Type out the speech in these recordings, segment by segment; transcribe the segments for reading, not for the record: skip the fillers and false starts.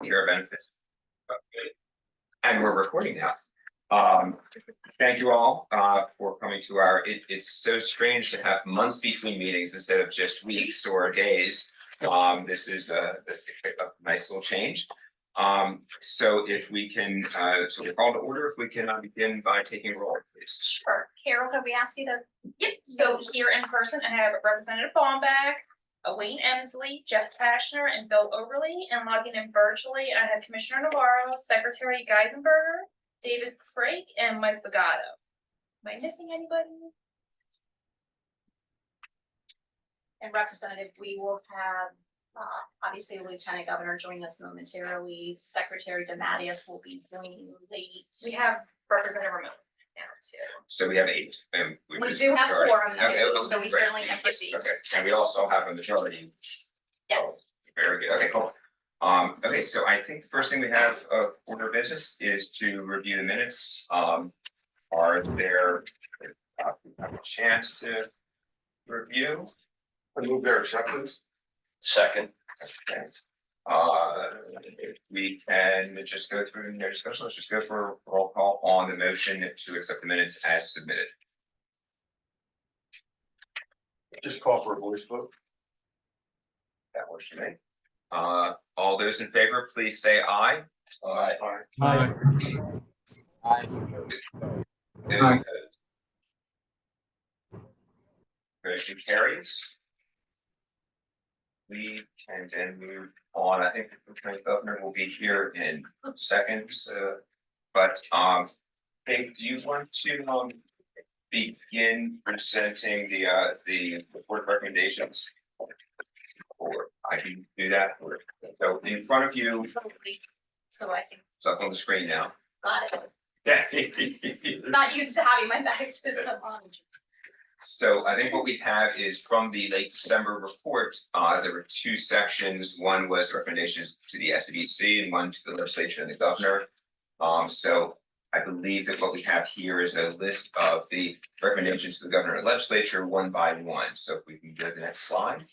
Care benefits. And we're recording now. Thank you all for coming to our, it's so strange to have months between meetings instead of just weeks or days. This is a nice little change. So if we can, so we're called to order, if we can begin by taking roll, please. Sure. Carol, could we ask you to? Yep. So here in person, I have Representative Baumback, Wayne Emsley, Jeff Tashner, and Bill Overly. And logging in virtually, I have Commissioner Navarro, Secretary Geisenberger, David Craig, and Mike Bagato. Am I missing anybody? And Representative, we will have obviously Lieutenant Governor joining us momentarily. Secretary DeMatteis will be joining late. We have Representative Ramon now too. So we have 8. And We do have 4 on the Okay, so we great. certainly can proceed. Okay, and we also have a majority. Yes. Oh, very good. Okay, cool. Okay, so I think the first thing we have of order of business is to review the minutes. Are there have a chance to review? I move their acceptance. Second. Okay. If we can just go through their discussion, let's just go for a roll call on the motion to accept the minutes as submitted. Just call for a voice vote. That works for me. All those in favor, please say aye. Aye. Aye. Aye. Those opposed? Motion carries. We can then move on. I think the Lieutenant Governor will be here in seconds. But Dave, do you want to begin presenting the report recommendations? Or I can do that. So in front of you, Absolutely. So I think it's up on the screen now. got it. Yeah. Not used to having my back to the monitor. So I think what we have is from the late December report, there were 2 sections. One was recommendations to the SEBC and one to the legislature and the governor. So I believe that what we have here is a list of the recommendations to the governor and legislature one by one. So if we can go to the next slide.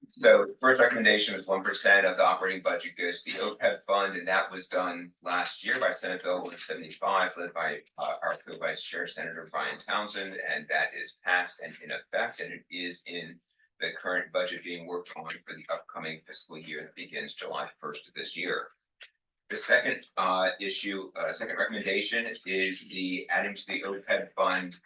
So the first recommendation was 1% of the operating budget goes to the OPEB fund, and that was done last year by Senate Bill 175, led by our co-vice chair, Senator Brian Townsend, and that is passed and in effect, and it is in the current budget being worked on for the upcoming fiscal year that begins July 1st of this year. The second second recommendation is the adding to the OPEB fund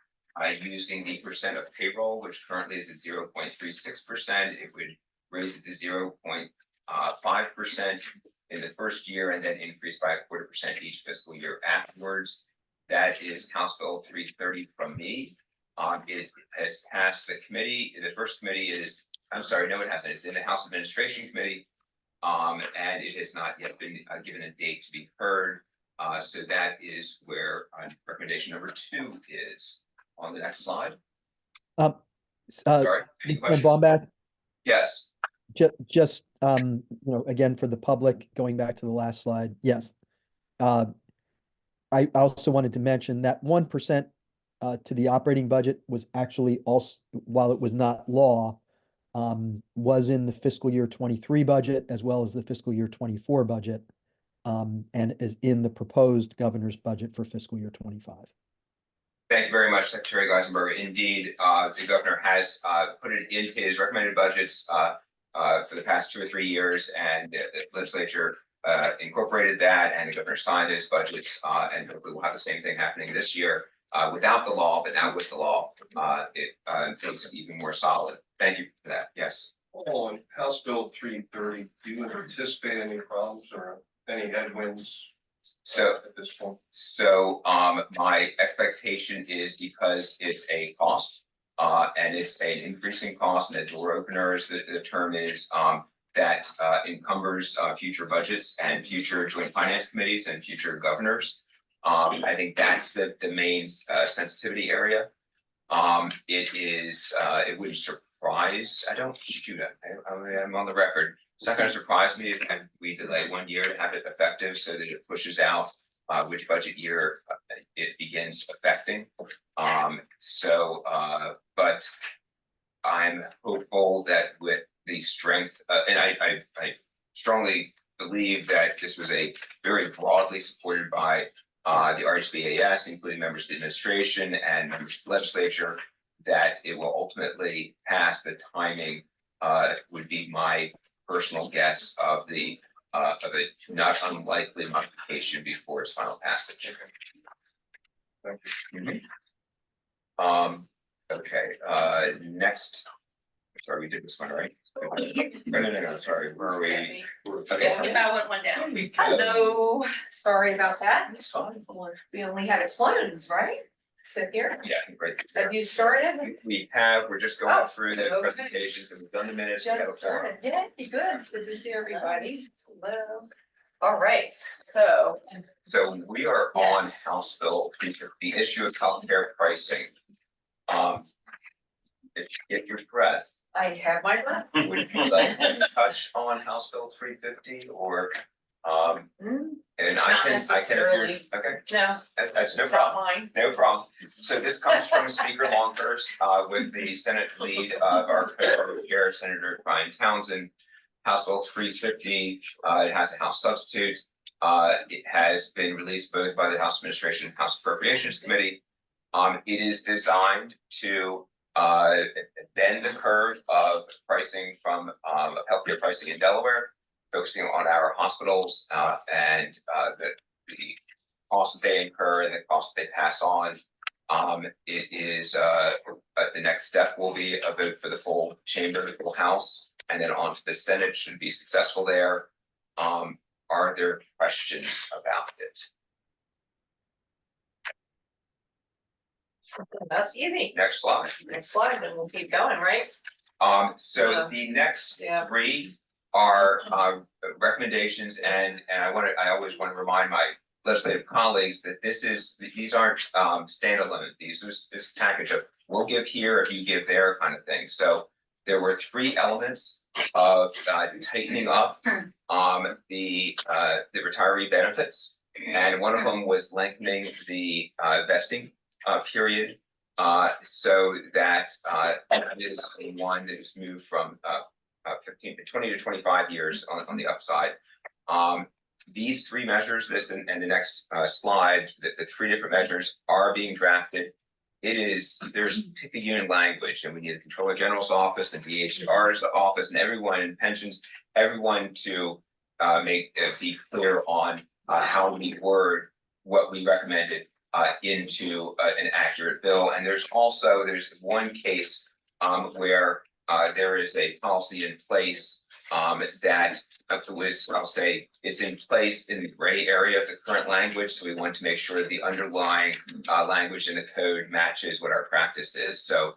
using the percent of payroll, which currently is at 0.36%. It would raise it to 0.5% in the first year and then increase by 0.25% each fiscal year afterwards. That is House Bill 330 from me. It has passed the committee. The first committee is, I'm sorry, no, it hasn't. It's in the House Administration Committee. And it has not yet been given a date to be heard. So that is where recommendation number 2 is. On the next slide. Sorry, any questions? Baumback, Yes. just you know, again, for the public, going back to the last slide, yes. I also wanted to mention that 1% to the operating budget was actually also, while it was not law, was in the fiscal year 23 budget as well as the fiscal year 24 budget, and is in the proposed governor's budget for fiscal year 25. Thank you very much, Secretary Geisenberger. Indeed, the governor has put it in his recommended budgets for the past 2 or 3 years, and the legislature incorporated that, and the governor signed those budgets, and hopefully we'll have the same thing happening this year without the law, but now with the law, it makes it even more solid. Thank you for that. Yes. On House Bill 330, do you anticipate any problems or any headwinds? So At this point. So my expectation is, because it's a cost and it's an increasing cost, and the door openers, the term is that encumbers future budgets and future joint finance committees and future governors. I think that's the main sensitivity area. It wouldn't surprise, I'm on the record. It's not going to surprise me if we delay 1 year to have it effective, so that it pushes out which budget year it begins affecting. But I'm hopeful that with the strength, and I strongly believe that this was a very broadly supported by the RHBAS, including members of the administration and members of the legislature, that it will ultimately pass. The timing would be my personal guess of a not unlikely modification before its final passage. Thank Mhm. Okay, next. Sorry, we did this one, right? No, sorry, where are we? Okay. If I went one down. Hello, sorry about that. It's fine. We only had a close, right? Sit here. Yeah, right there. Have you started? We're just going Oh, through the okay. presentations and we've done the minutes. We have a Just forum. started. Yeah, you good. Good to see everybody. Hello. All right, so. So we are on Yes. House Bill 350, the issue of healthcare pricing. If you get your breath, I have my breath. would you like to touch on House Bill 350 or, and I Not can, necessarily. okay, No, that's no it's problem. not mine. No problem. So this comes from Speaker Longhurst, with the Senate lead of our chair, Senator Brian Townsend. House Bill 350, it has a House substitute. It has been released both by the House Administration and House Appropriations Committee. It is designed to bend the curve of pricing from healthcare pricing in Delaware, focusing on our hospitals and the costs that they incur and the costs that they pass on. It is the next step will be a vote for the full chamber, the full House, and then on to the Senate should be successful there. Are there questions about it? That's easy. Next slide. Next slide, then we'll keep going, right? So Yeah. the next Yeah. three are recommendations, and I always want to remind my legislative colleagues that these aren't standalone. This package of we'll give here if you give there kind of thing. So there were three elements of tightening up the retiree benefits, and one of them was lengthening the vesting period. So that is the one that is moved from 20 to 25 years on the upside. These three measures, this and the next slide, the three different measures are being drafted. There's pick a unit language, and we need the Controller General's office, the DHR's office, and everyone in pensions, everyone to be clear on how we word what we recommended into an accurate bill. And there's one case where there is a policy in place that was, I'll say, it's in place in the gray area of the current language. So we want to make sure that the underlying language in the code matches what our practice is. So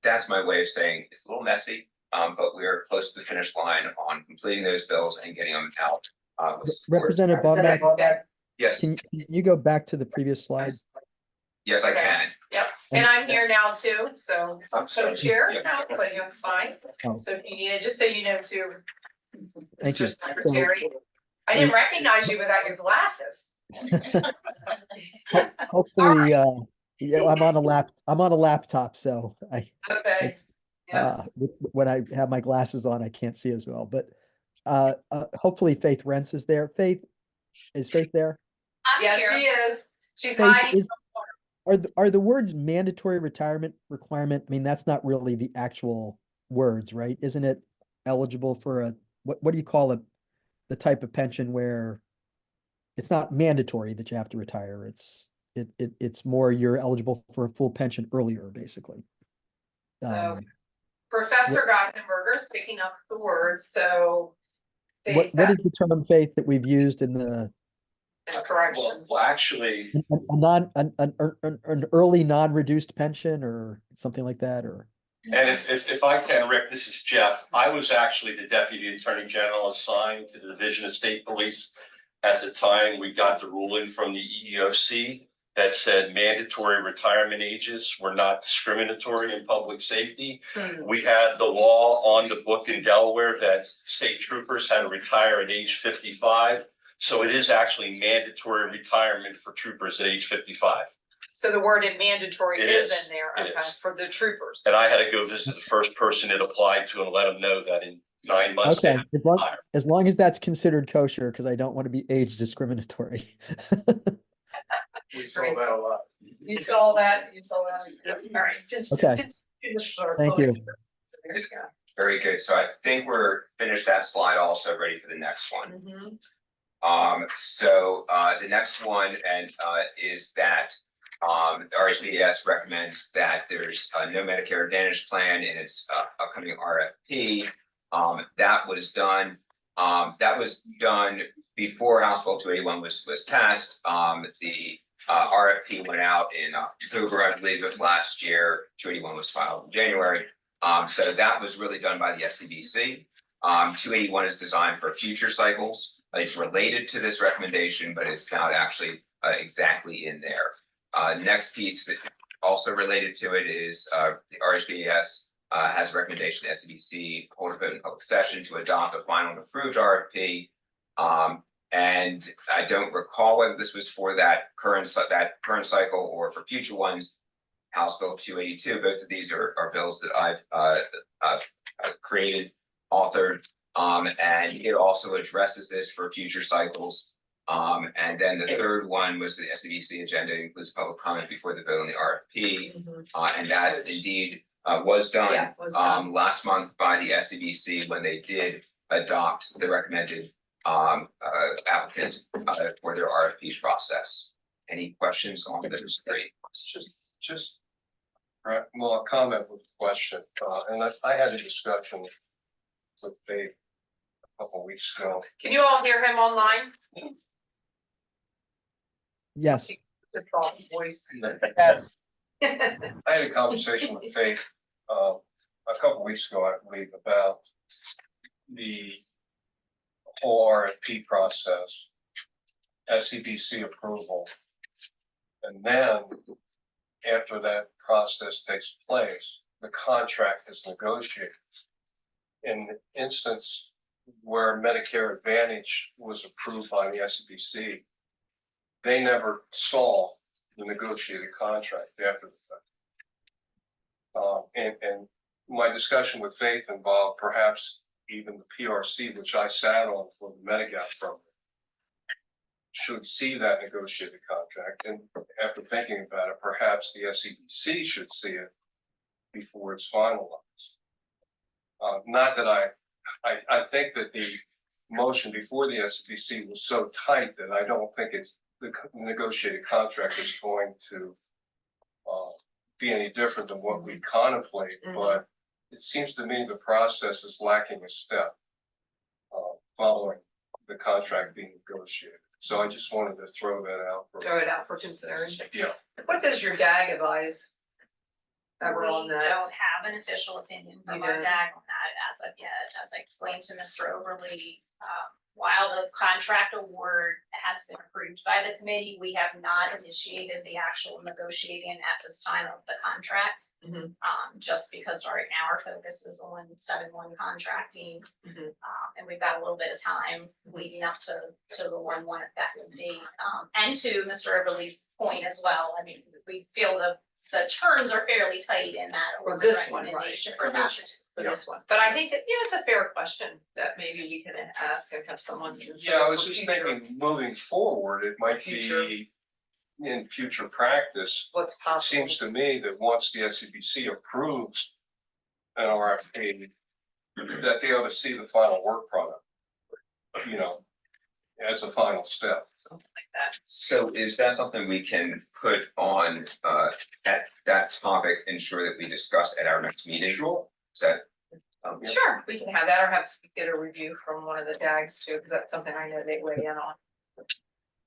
that's my way of saying it's a little messy, but we're close to the finish line on completing those bills and getting them out. Representative Baumbeck, Yes, can you go back to the previous slide? yes, I Okay. can. Yep, and I'm here now too, so I'm sorry. co-chair, Yeah. but you're fine. Oh. So if you need it, just so you know too. Thank you. Mr. Secretary, I didn't recognize you without your glasses. Hopefully, yeah, I'm on a laptop, so Okay. Yeah. when I have my glasses on, I can't see as well, but hopefully Faith Rents is there. Is Faith there? I'm Yes, here. she is. She's Faith, hiding. are the words mandatory retirement requirement? I mean, that's not really the actual words, right? Isn't it eligible for what do you call it? The type of pension where it's not mandatory that you have to retire. It's more you're eligible for a full pension earlier, basically. So Professor Geisenberger is picking up the words, so. What is the term, Faith, that we've used in the Corrections. Well, actually, an early non-reduced pension or something like that, or? And if I can, Rick, this is Jeff. I was actually the Deputy Attorney General assigned to the Division of State Police at the time we got the ruling from the EEOC that said mandatory retirement ages were not discriminatory in public safety. We had the law on the book in Delaware that state troopers had to retire at age 55. So it is actually mandatory retirement for troopers at age 55. So the word in mandatory It is is. in there, It okay, is. for the troopers. And I had to go visit the first person it applied to and let them know that in 9 months. Okay, higher. as long as that's considered kosher, because I don't want to be age discriminatory. We saw that a lot. You saw that, all right. Okay. Thank you. Very good. So I think we're finished that slide, also ready for the next one. So the next one is that the RHBS recommends that there's no Medicare Advantage plan in its upcoming RFP. That was done before House Bill 281 was passed. The RFP went out in October, I believe, of last year. 281 was filed in January. So that was really done by the SEBC. 281 is designed for future cycles. It's related to this recommendation, but it's not actually exactly in there. Next piece also related to it is the RHBS has a recommendation to SEBC hold a vote in public session to adopt a final and approved RFP. And I don't recall whether this was for that current cycle or for future ones. House Bill 282. Both of these are bills that I've created, authored, and it also addresses this for future cycles. And then the third one was the SEBC agenda. It includes public comment before the vote on the RFP, and that indeed was done last month by the SEBC when they did adopt the recommended applicant for their RFP process. Any questions on those three? Just, right, well, a comment with a question, and I had a discussion with Dave a couple weeks ago. Can you all hear him online? Yes. The thought voice. Yes. I had a conversation with Faith a couple weeks ago, I believe, about the whole RFP process, SEBC approval, and then after that process takes place, the contract is negotiated. In the instance where Medicare Advantage was approved by the SEBC, they never saw the negotiated contract after the fact. And my discussion with Faith involved perhaps even the PRC, which I sat on for the Medigap program, should see that negotiated contract. And after thinking about it, perhaps the SEBC should see it before it's finalized. Not that I think that the motion before the SEBC was so tight that I don't think it's the negotiated contract is going to be any different than what we contemplate, but it seems to me the process is lacking a step following the contract being negotiated. So I just wanted to throw that out. Throw it out for consideration. Yeah. What does your DAG advise? Ever on We that? don't have an official opinion from You our don't? DAG on that as of yet. As I explained to Mr. Overly, while the contract award has been approved by the committee, we have not initiated the actual negotiating at this time of the contract. Just because right now our focus is on 7/1 contracting. And we've got a little bit of time leading up to the 1/1 effective date. And to Mr. Overly's point as well, I mean, we feel the terms are fairly tight in that. For this one, right, recommendation for for that this- for this one, but I think it's a fair question that maybe we can ask and have someone. Yeah, I was just thinking, moving forward, it might Future. be in future practice. What's It possible. seems to me that once the SEBC approves an RFP, that they ought to see the final work product, as a final step. Something like that. So is that something we can put on at that topic, ensure that we discuss at our next meeting? Sure. Is that? Sure, we can have that or get a review from one of the DAGs too, because that's something I know they weigh in on.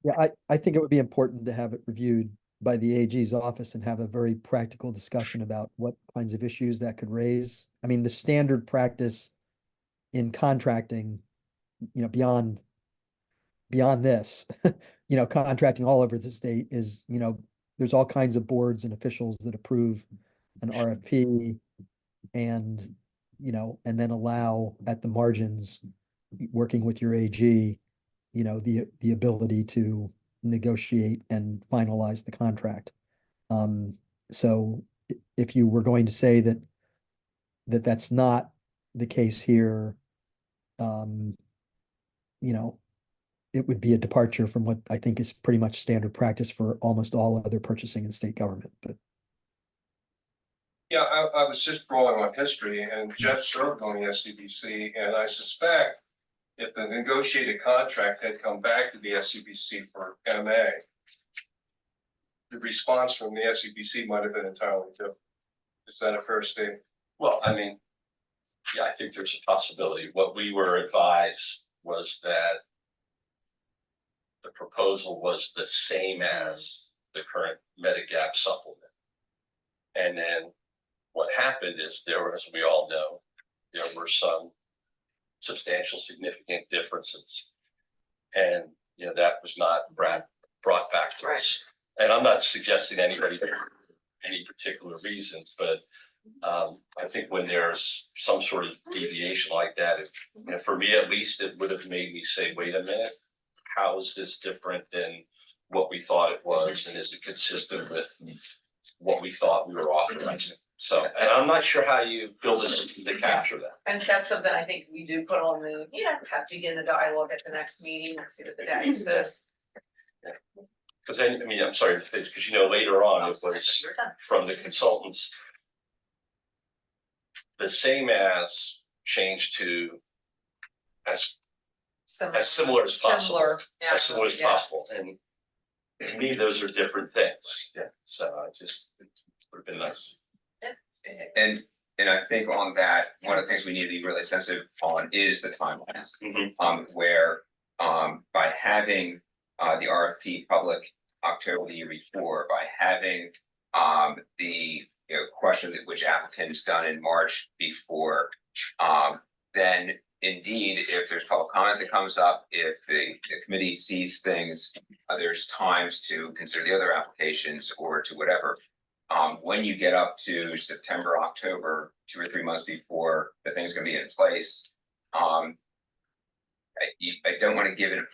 Yeah, I think it would be important to have it reviewed by the AG's office and have a very practical discussion about what kinds of issues that could raise. I mean, the standard practice in contracting, beyond this, contracting all over the state is, there's all kinds of boards and officials that approve an RFP and, and then allow at the margins, working with your AG, the ability to negotiate and finalize the contract. So if you were going to say that that's not the case here, you know, it would be a departure from what I think is pretty much standard practice for almost all other purchasing in state government, but. Yeah, I was just rolling on history and Jeff served on the SEBC, and I suspect if the negotiated contract had come back to the SEBC for MA, the response from the SEBC might have been entirely different. Is that a fair statement? Well, I mean, yeah, I think there's a possibility. What we were advised was that the proposal was the same as the current Medigap supplement. And then what happened is there were, as we all know, there were some substantial significant differences. And, you know, that was not brought back to us. And I'm not suggesting anybody any particular reasons, but I think when there's some sort of deviation like that, if, you know, for me at least, it would have made me say, wait a minute, how is this different than what we thought it was? And is it consistent with what we thought we were authorizing? So, and I'm not sure how you build a system to capture that. And that's something I think we do put on the, have to begin the dialogue at the next meeting and see what the data says. Because then, I mean, I'm sorry to finish, because you know, later on, it was You're done. from the consultants. The same as changed to as similar as possible. Yeah, As similar as yeah. possible, and to me, those are different things. Yeah. So I just, it would have been nice. And I think on that, one of the things we need to be really sensitive on is the timelines. Where by having the RFP public October the year before, by having the question that which applicants done in March before, then indeed, if there's public comment that comes up, if the committee sees things, there's times to consider the other applications or to whatever. When you get up to September, October, 2 or 3 months before the thing's gonna be in place, I don't wanna give it,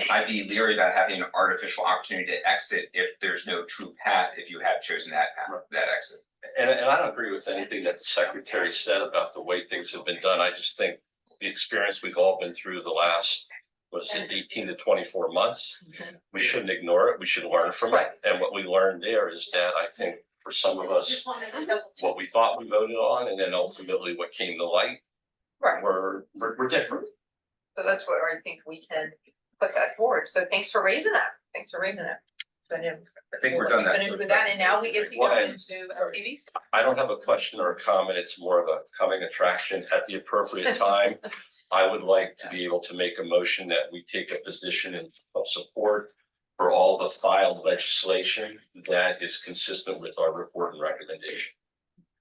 I'd be leery about having an artificial opportunity to exit if there's no true path, if you have chosen that path, that exit. And I don't agree with anything that the secretary said about the way things have been done. I just think the experience we've all been through the last, what is it, 18 to 24 months, we shouldn't ignore it. We should learn from it. And what we learned there is that I think for some of us, what we thought we voted on, and then ultimately what came to light, we're different. So that's what I think we can put that forward. So thanks for raising that. So I think we're done that. Finish with that, and now we get to go into TV stuff. I don't have a question or a comment. It's more of a coming attraction at the appropriate time. I would like to be able to make a motion that we take a position of support for all the filed legislation that is consistent with our report and recommendation.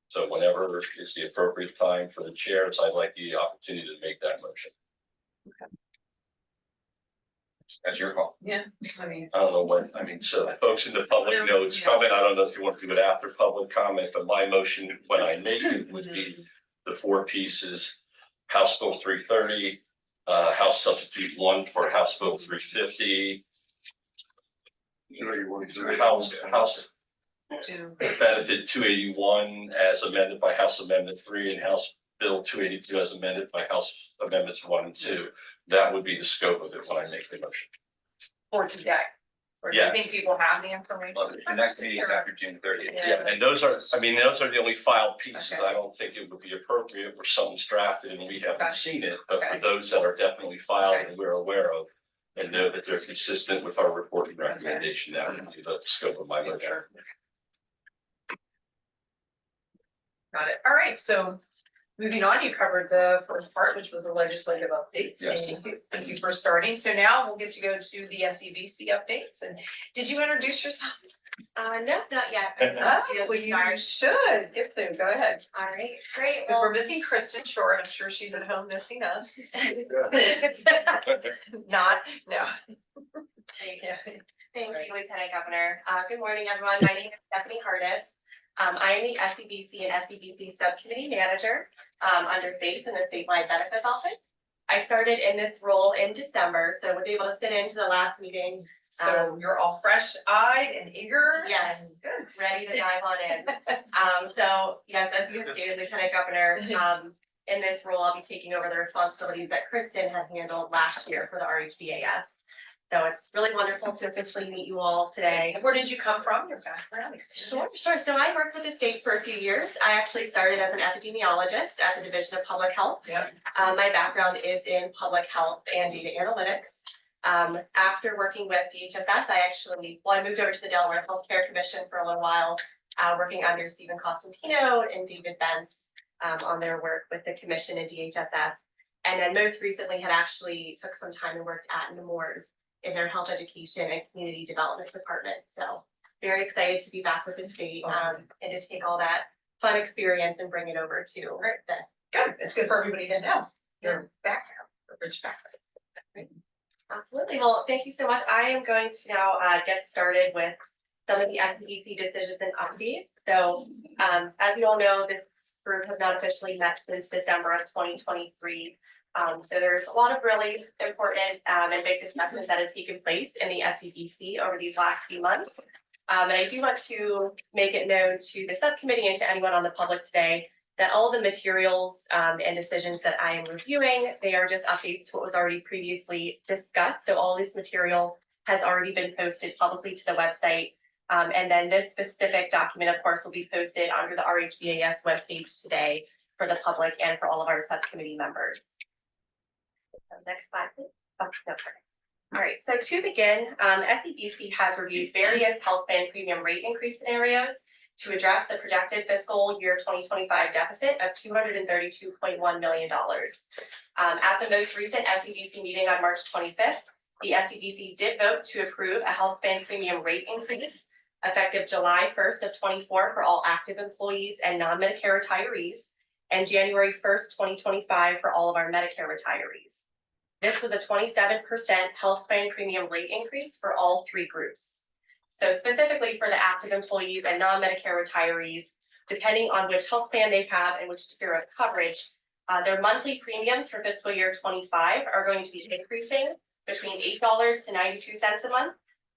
So whenever is the appropriate time for the chairs, I'd like the opportunity to make that motion. That's your call. Yeah, I mean. I don't know when, I mean, so folks in the public know it's coming. I don't know if you want to do it after public comment, but my motion, when I make it, would be the 4 pieces. House Bill 330, House Substitute 1 for House Bill 350. House Benefit 281 as amended by House Amendment 3 and House Bill 282 as amended by House Amendments 1 and 2. That would be the scope of it when I make the motion. For today. Or do you think people have the information? Well, the next meeting is after June 30th. Yeah, and those are, I mean, those are the only filed pieces. I don't think it would be appropriate where something's drafted and we haven't seen it, but for those that are definitely filed and we're aware of and know that they're consistent with our report and recommendation, that would be the scope of my motion. Got it. All right, so moving on, you covered the first part, which was a legislative update. Yes. Thank you for starting. So now we'll get to go to the SEBC updates. And did you introduce yourself? No, not yet. Well, you should get to. Go ahead. All right, great. Because Well, we're missing Kristen Short. I'm sure she's at home missing us. Not, no. thank Yeah. you, Lieutenant Governor. Good morning, everyone. My name is Stephanie Hardis. I am the SEBC and SEBC Subcommittee Manager under Faith in the Statewide Benefits Office. I started in this role in December, so was able to sit into the last meeting. So you're all fresh-eyed and eager? Yes. Good. Ready to dive on in. So yes, as you had stated, Lieutenant Governor, in this role, I'll be taking over the responsibilities that Kristen had handled last year for the RHBAS. So it's really wonderful to officially meet you all today. Where did you come from, your background? Sure. So I worked with the state for a few years. I actually started as an epidemiologist at the Division of Public Health. Yep. My background is in public health and data analytics. After working with DHSS, I moved over to the Delaware Healthcare Commission for a little while, working under Stephen Costantino and David Bentz on their work with the commission and DHSS. And then most recently had actually took some time and worked at Nemours in their health education and community development department. So very excited to be back with the state and to take all that fun experience and bring it over to this. Good, it's good for everybody to know your background, your rich background. Absolutely. Well, thank you so much. I am going to now get started with some of the SEBC decisions and updates. So as you all know, this group has not officially met since December of 2023. So there's a lot of really important and big discussions that have taken place in the SEBC over these last few months. And I do want to make it known to the subcommittee and to anyone on the public today that all the materials and decisions that I am reviewing, they are just updates to what was already previously discussed. So all this material has already been posted publicly to the website. And then this specific document, of course, will be posted under the RHBAS webpage today for the public and for all of our subcommittee members. So next slide, please. Oh, no, perfect. All right, so to begin, SEBC has reviewed various health plan premium rate increase scenarios to address the projected fiscal year 2025 deficit of $232.1 million. At the most recent SEBC meeting on March 25th, the SEBC did vote to approve a health plan premium rate increase effective July 1st of 24 for all active employees and non-Medicare retirees, and January 1st, 2025 for all of our Medicare retirees. This was a 27% health plan premium rate increase for all three groups. So specifically for the active employees and non-Medicare retirees, depending on which health plan they have and which tier of coverage, their monthly premiums for fiscal year 25 are going to be increasing between $8 to 92 cents a month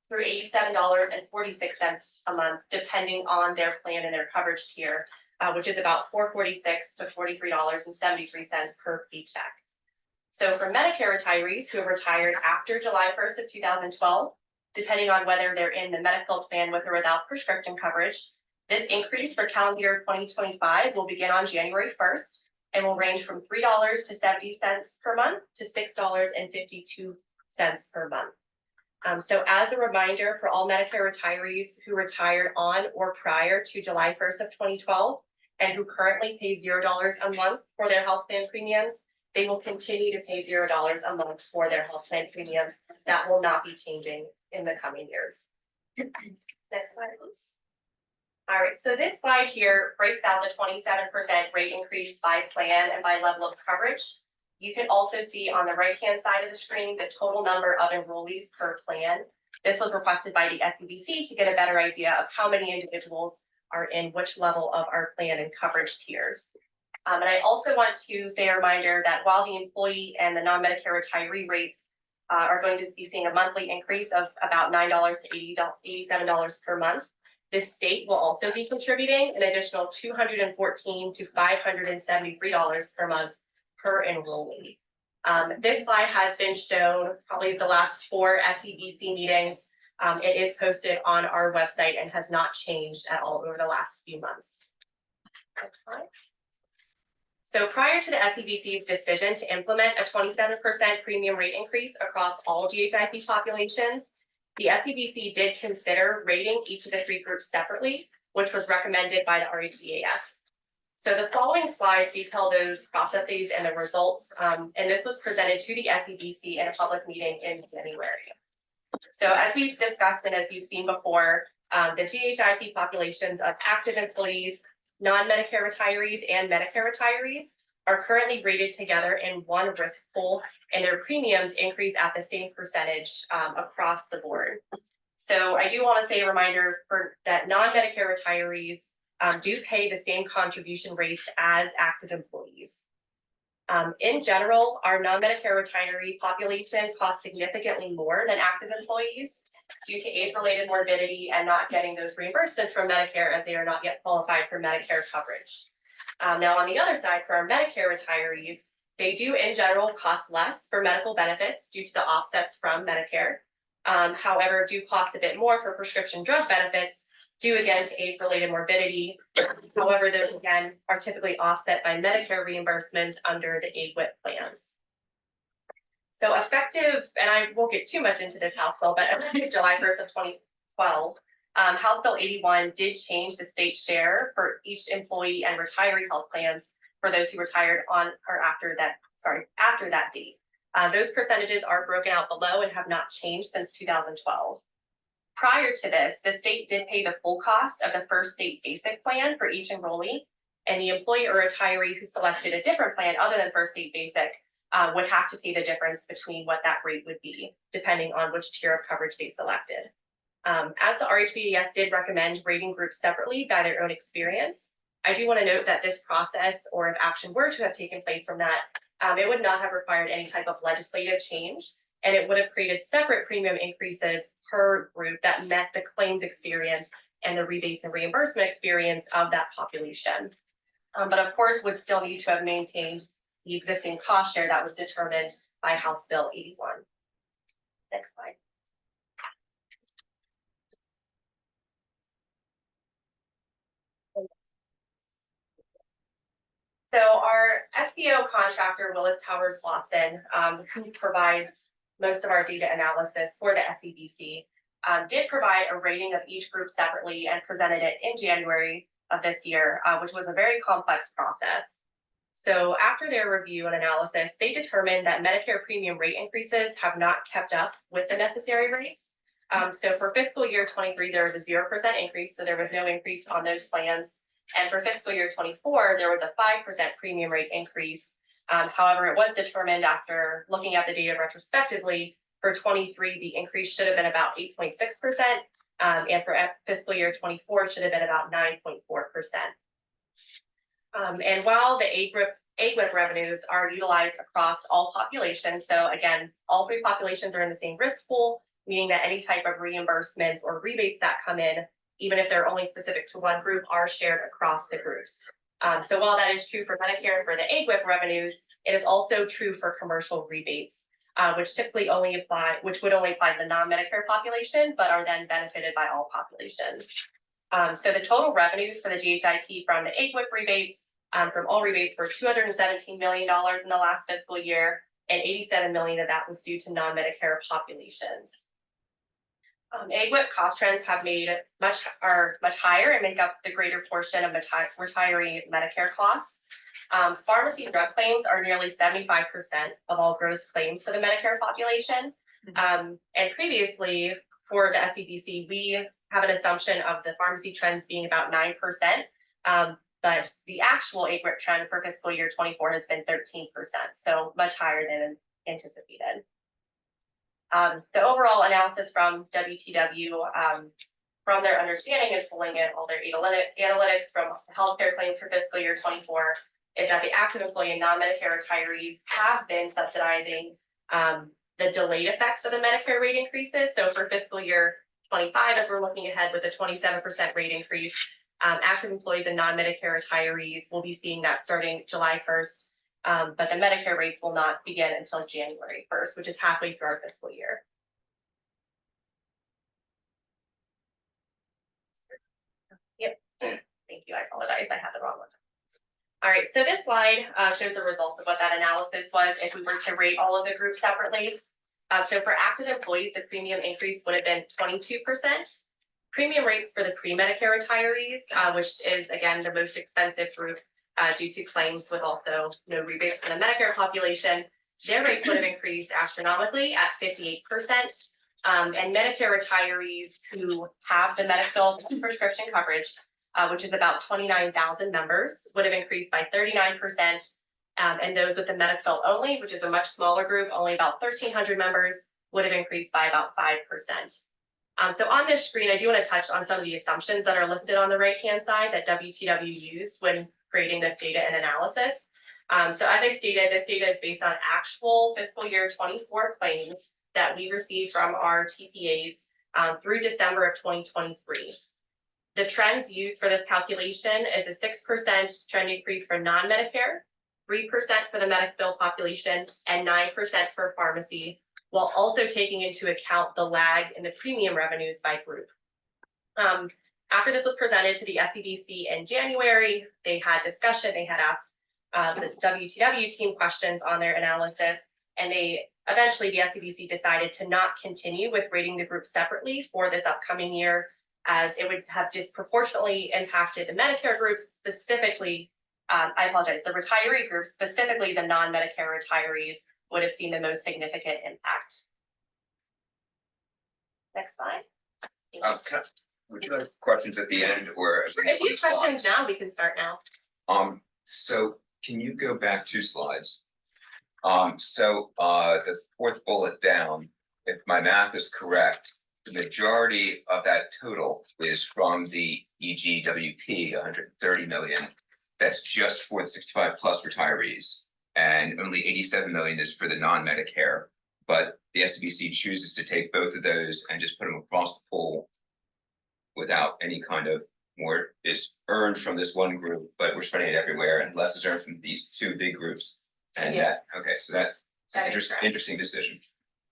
through $87.46 a month, depending on their plan and their coverage tier, which is about $4.46 to $43.73 per paycheck. So for Medicare retirees who have retired after July 1st of 2012, depending on whether they're in the medical plan with or without prescription coverage, this increase for calendar year 2025 will begin on January 1st and will range from $3 to 70 cents per month to $6.52 per month. So as a reminder for all Medicare retirees who retired on or prior to July 1st of 2012 and who currently pay $0 a month for their health plan premiums, they will continue to pay $0 a month for their health plan premiums. That will not be changing in the coming years. Next slide, please. All right, so this slide here breaks out the 27% rate increase by plan and by level of coverage. You can also see on the right-hand side of the screen the total number of enrollees per plan. This was requested by the SEBC to get a better idea of how many individuals are in which level of our plan and coverage tiers. And I also want to say a reminder that while the employee and the non-Medicare retiree rates are going to be seeing a monthly increase of about $9 to $87 per month, this state will also be contributing an additional $214 to $573 per month per enrollee. This slide has been shown probably the last 4 SEBC meetings. It is posted on our website and has not changed at all over the last few months. Next slide. So prior to the SEBC's decision to implement a 27% premium rate increase across all GHIP populations, the SEBC did consider rating each of the 3 groups separately, which was recommended by the RHBAS. So the following slides detail those processes and the results, and this was presented to the SEBC in a public meeting in January. So as we've discussed and as you've seen before, the GHIP populations of active employees, non-Medicare retirees, and Medicare retirees are currently rated together in one risk pool, and their premiums increase at the same percentage across the board. So I do want to say a reminder for that non-Medicare retirees do pay the same contribution rates as active employees. In general, our non-Medicare retiree population costs significantly more than active employees due to age-related morbidity and not getting those reimbursements from Medicare as they are not yet qualified for Medicare coverage. Now, on the other side, for our Medicare retirees, they do in general cost less for medical benefits due to the offsets from Medicare. However, do cost a bit more for prescription drug benefits due again to age-related morbidity. However, those again are typically offset by Medicare reimbursements under the AWIP plans. So effective, and I won't get too much into this House bill, but effective July 1st of 2012, House Bill 81 did change the state share for each employee and retiree health plans for those who retired on or after that date. Those percentages are broken out below and have not changed since 2012. Prior to this, the state did pay the full cost of the first state basic plan for each enrollee, and the employee or retiree who selected a different plan other than first state basic would have to pay the difference between what that rate would be, depending on which tier of coverage they selected. As the RHBDS did recommend rating groups separately by their own experience, I do want to note that this process, or if action were to have taken place from that, it would not have required any type of legislative change, and it would have created separate premium increases per group that met the claims experience and the rebates and reimbursement experience of that population. But of course, would still need to have maintained the existing cost share that was determined by House Bill 81. Next slide. So our SBO contractor, Willis Towers Watson, who provides most of our data analysis for the SEBC, did provide a rating of each group separately and presented it in January of this year, which was a very complex process. So after their review and analysis, they determined that Medicare premium rate increases have not kept up with the necessary rates. So for fiscal year 23, there was a 0% increase, so there was no increase on those plans. And for fiscal year 24, there was a 5% premium rate increase. However, it was determined after looking at the data retrospectively, for 23, the increase should have been about 8.6%, and for fiscal year 24, it should have been about 9.4%. And while the AWIP revenues are utilized across all populations, so again, all three populations are in the same risk pool, meaning that any type of reimbursements or rebates that come in, even if they're only specific to one group, are shared across the groups. So while that is true for Medicare and for the AWIP revenues, it is also true for commercial rebates, which would only apply to the non-Medicare population, but are then benefited by all populations. So the total revenues for the GHIP from the AWIP rebates, from all rebates, were $217 million in the last fiscal year, and $87 million of that was due to non-Medicare populations. AWIP cost trends have are much higher and make up the greater portion of retiree Medicare costs. Pharmacy drug claims are nearly 75% of all gross claims for the Medicare population. And previously, for the SEBC, we have an assumption of the pharmacy trends being about 9%, but the actual AWIP trend for fiscal year 24 has been 13%, so much higher than anticipated. The overall analysis from WTW, from their understanding and pulling in all their analytics from healthcare claims for fiscal year 24, is that the active employee and non-Medicare retirees have been subsidizing the delayed effects of the Medicare rate increases. So for fiscal year 25, as we're looking ahead with a 27% rate increase, active employees and non-Medicare retirees will be seeing that starting July 1st. But the Medicare rates will not begin until January 1st, which is halfway through our fiscal year. Yep, thank you, I apologize, I had the wrong one. All right, so this slide shows the results of what that analysis was if we were to rate all of the groups separately. So for active employees, the premium increase would have been 22%. Premium rates for the pre-Medicare retirees, which is again the most expensive group, due to claims with also no rebates for the Medicare population, their rates would have increased astronomically at 58%. And Medicare retirees who have the Medicaid prescription coverage, which is about 29,000 members, would have increased by 39%. And those with the Medicaid only, which is a much smaller group, only about 1,300 members, would have increased by about 5%. So on this screen, I do want to touch on some of the assumptions that are listed on the right-hand side that WTW used when creating this data and analysis. So as I stated, this data is based on actual fiscal year 24 claims that we received from our TPAs through December of 2023. The trends used for this calculation is a 6% trend increase for non-Medicare, 3% for the medical bill population, and 9% for pharmacy, while also taking into account the lag in the premium revenues by group. After this was presented to the SEBC in January, they had discussion, they had asked the WTW team questions on their analysis, and they eventually, the SEBC decided to not continue with rating the groups separately for this upcoming year, as it would have disproportionately impacted the Medicare groups, specifically, I apologize, the retiree groups, specifically the non-Medicare retirees, would have seen the most significant impact. Next slide. Would you like questions at the end or? as we If you go have through questions slides? now, we can start now. So can you go back 2 slides? The 4th bullet down, if my math is correct, the majority of that total is from the EGWP, 130 million. That's just for the 65 plus retirees, and only 87 million is for the non-Medicare. But the SEBC chooses to take both of those and just put them across the pool without any kind of more is earned from this one group, but we're spreading it everywhere, and less is earned from these 2 big groups. And okay, so that's That is interesting, correct. interesting decision.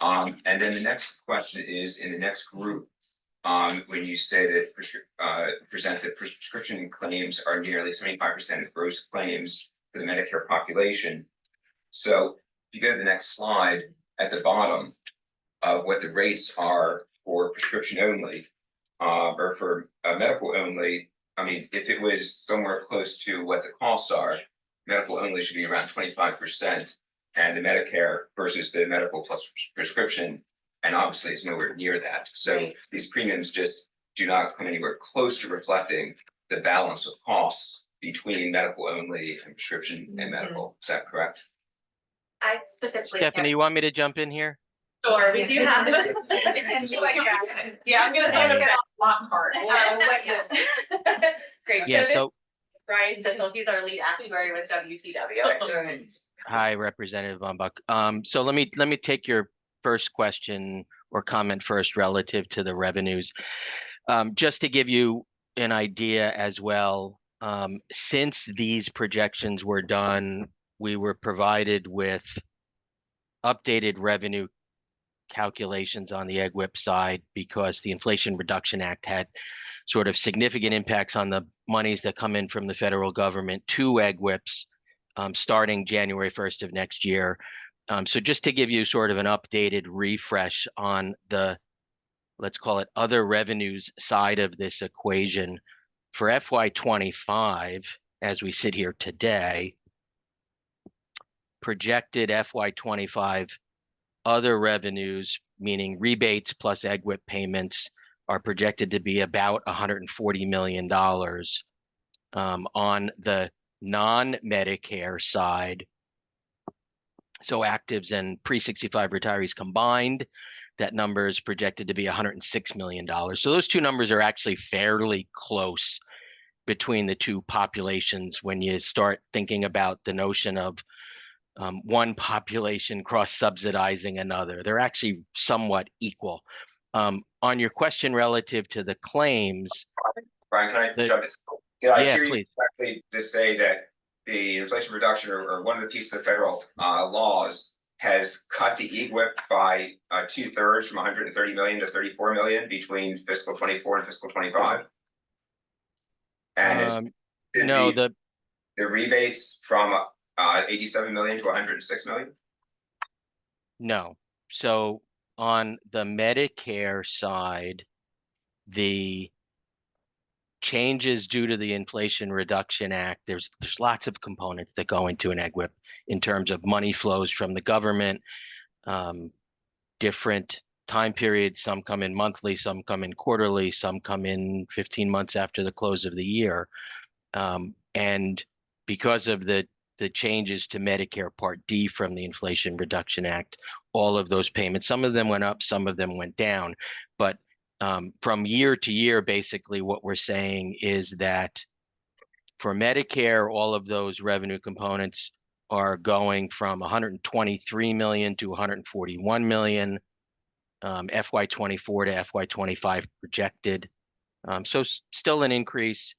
And then the next question is in the next group, when you say that present that prescription claims are nearly 75% of gross claims for the Medicare population. So if you go to the next slide, at the bottom of what the rates are for prescription only, or for medical only, I mean, if it was somewhere close to what the costs are, medical only should be around 25%, and the Medicare versus the medical plus prescription, and obviously it's nowhere near that. So these premiums just do not come anywhere close to reflecting the balance of costs between medical only and prescription and medical. Is that correct? I specifically. Stephanie, you want me to jump in here? Sure, we do have. Yeah, I'm gonna Um, get off one part. Great. Yeah, this- so Brian Stitzel, he's our lead actuary with WTW. hi, Representative Bumbach. So let me take your first question or comment first relative to the revenues. Just to give you an idea as well, since these projections were done, we were provided with updated revenue calculations on the EGWIP side because the Inflation Reduction Act had sort of significant impacts on the monies that come in from the federal government to EGWIPs starting January 1st of next year. So just to give you sort of an updated refresh on the, let's call it other revenues side of this equation, for FY25, as we sit here today, projected FY25 other revenues, meaning rebates plus EGWIP payments, are projected to be about $140 million. On the non-Medicare side, so actives and pre-65 retirees combined, that number is projected to be $106 million. So those 2 numbers are actually fairly close between the 2 populations when you start thinking about the notion of one population cross-subsidizing another. They're actually somewhat equal. On your question relative to the claims. Brian, can I jump in? Did I Yeah, hear please. you correctly to say that the Inflation Reduction or one of the pieces of federal laws has cut the EGWIP by 2/3 from 130 million to 34 million between fiscal 24 and fiscal 25? And is No, the rebates from 87 million to 106 million? No. So on the Medicare side, the changes due to the Inflation Reduction Act, there's lots of components that go into an EGWIP in terms of money flows from the government, different time periods. Some come in monthly, some come in quarterly, some come in 15 months after the close of the year. And because of the changes to Medicare Part D from the Inflation Reduction Act, all of those payments, some of them went up, some of them went down. But from year to year, basically what we're saying is that for Medicare, all of those revenue components are going from 123 million to 141 million, FY24 to FY25 projected. Still an increase.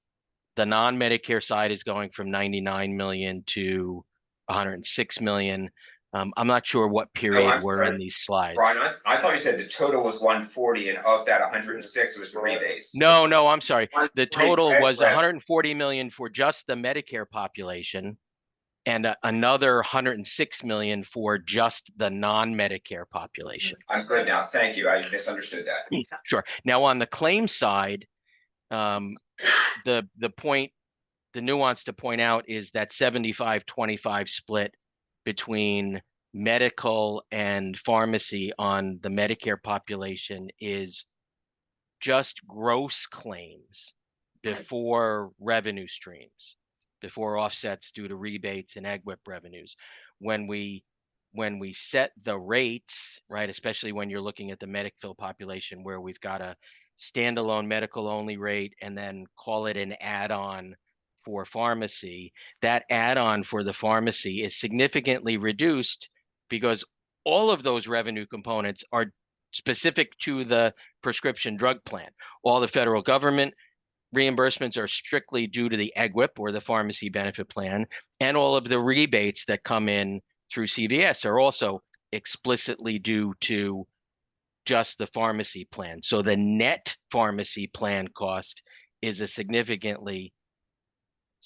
The non-Medicare side is going from 99 million to 106 million. I'm not sure what period I'm we're sorry. in these slides. Brian, I thought you said the total was 140, and of that 106 was the rebates. No, I'm sorry. The 140, total was Brad. 140 million for just the Medicare population and another 106 million for just the non-Medicare population. I'm good now, thank you, I misunderstood that. Sure. Now on the claim side, the nuance to point out is that 75-25 split between medical and pharmacy on the Medicare population is just gross claims before revenue streams, before offsets due to rebates and EGWIP revenues. When we set the rates, right, especially when you're looking at the Medicare population where we've got a standalone medical only rate and then call it an add-on for pharmacy, that add-on for the pharmacy is significantly reduced because all of those revenue components are specific to the prescription drug plan. All the federal government reimbursements are strictly due to the EGWIP or the pharmacy benefit plan, and all of the rebates that come in through CVS are also explicitly due to just the pharmacy plan. So the net pharmacy plan cost is a significantly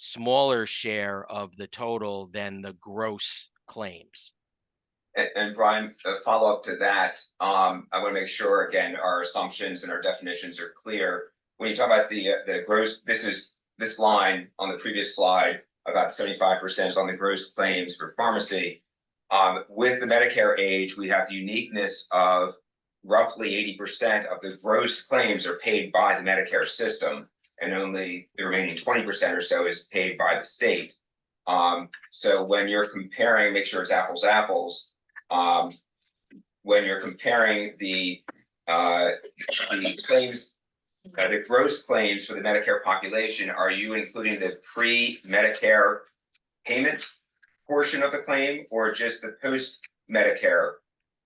smaller share of the total than the gross claims. And Brian, a follow-up to that, I want to make sure, again, our assumptions and our definitions are clear. When you talk about the gross, this line on the previous slide, about 75% is on the gross claims for pharmacy. With the Medicare age, we have the uniqueness of roughly 80% of the gross claims are paid by the Medicare system, and only the remaining 20% or so is paid by the state. So when you're comparing, make sure it's apples to apples. When you're comparing the claims, the gross claims for the Medicare population, are you including the pre-Medicare payment portion of the claim, or just the post-Medicare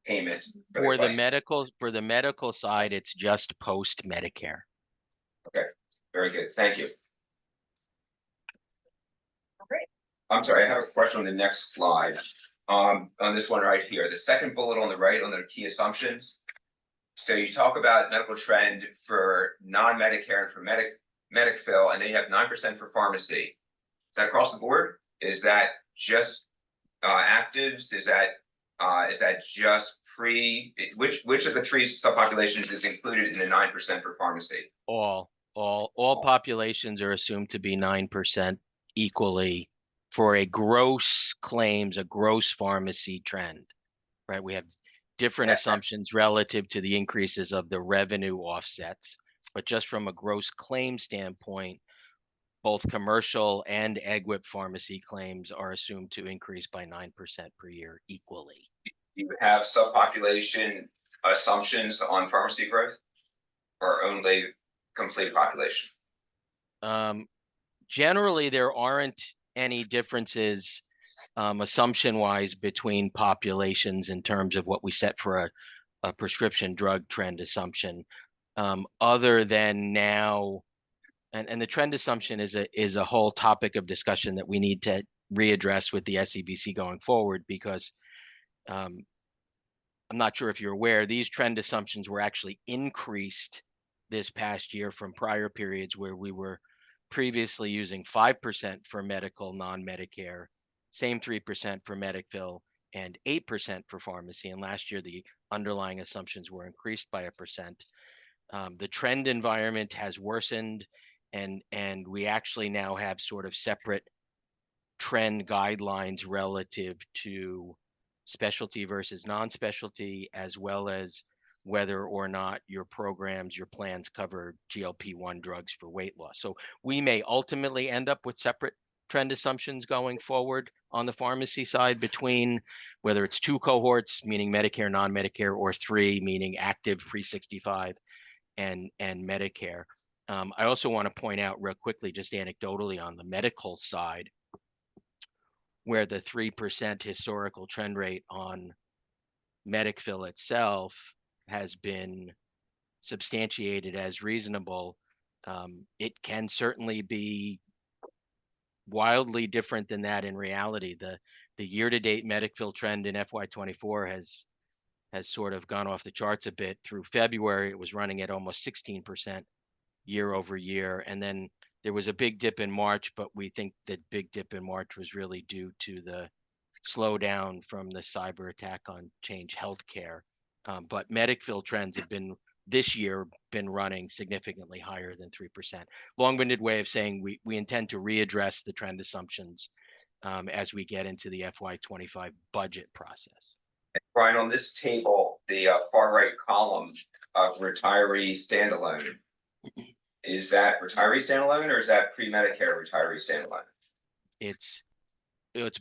payment? For the medical side, it's just post-Medicare. Okay, very good, thank you. Great. I'm sorry, I have a question on the next slide. On this one right here, the second bullet on the right on the key assumptions. So you talk about medical trend for non-Medicare and for Medic-Fill, and then you have 9% for pharmacy. Is that across the board? Is that just actives? Is that just which of the three subpopulations is included in the 9% for pharmacy? All populations are assumed to be 9% equally for a gross claims, a gross pharmacy trend, right? We have different assumptions relative to the increases of the revenue offsets, but just from a gross claim standpoint, both commercial and EGWIP pharmacy claims are assumed to increase by 9% per year equally. You have subpopulation assumptions on pharmacy growth, or only complete population? Generally, there aren't any differences assumption-wise between populations in terms of what we set for a prescription drug trend assumption, other than now, and the trend assumption is a whole topic of discussion that we need to readdress with the SEBC going forward, because I'm not sure if you're aware, these trend assumptions were actually increased this past year from prior periods where we were previously using 5% for medical non-Medicare, same 3% for Medic-Fill, and 8% for pharmacy. And last year, the underlying assumptions were increased by 1%. The trend environment has worsened, and we actually now have sort of separate trend guidelines relative to specialty versus non-specialty, as well as whether or not your programs, your plans cover GLP-1 drugs for weight loss. So we may ultimately end up with separate trend assumptions going forward on the pharmacy side between whether it's 2 cohorts, meaning Medicare, non-Medicare, or 3, meaning active pre-65 and Medicare. I also want to point out real quickly, just anecdotally on the medical side, where the 3% historical trend rate on Medic-Fill itself has been substantiated as reasonable. It can certainly be wildly different than that in reality. The year-to-date Medicville trend in FY24 has sort of gone off the charts a bit. Through February, it was running at almost 16% year over year. And then there was a big dip in March, but we think that big dip in March was really due to the slowdown from the cyber attack on Change Healthcare. But Medicville trends have been this year been running significantly higher than 3%. Long-winded way of saying we intend to readdress the trend assumptions as we get into the FY25 budget process. Brian, on this table, the far right column of retiree standalone, is that retiree standalone or is that pre-Medicare retiree standalone? It's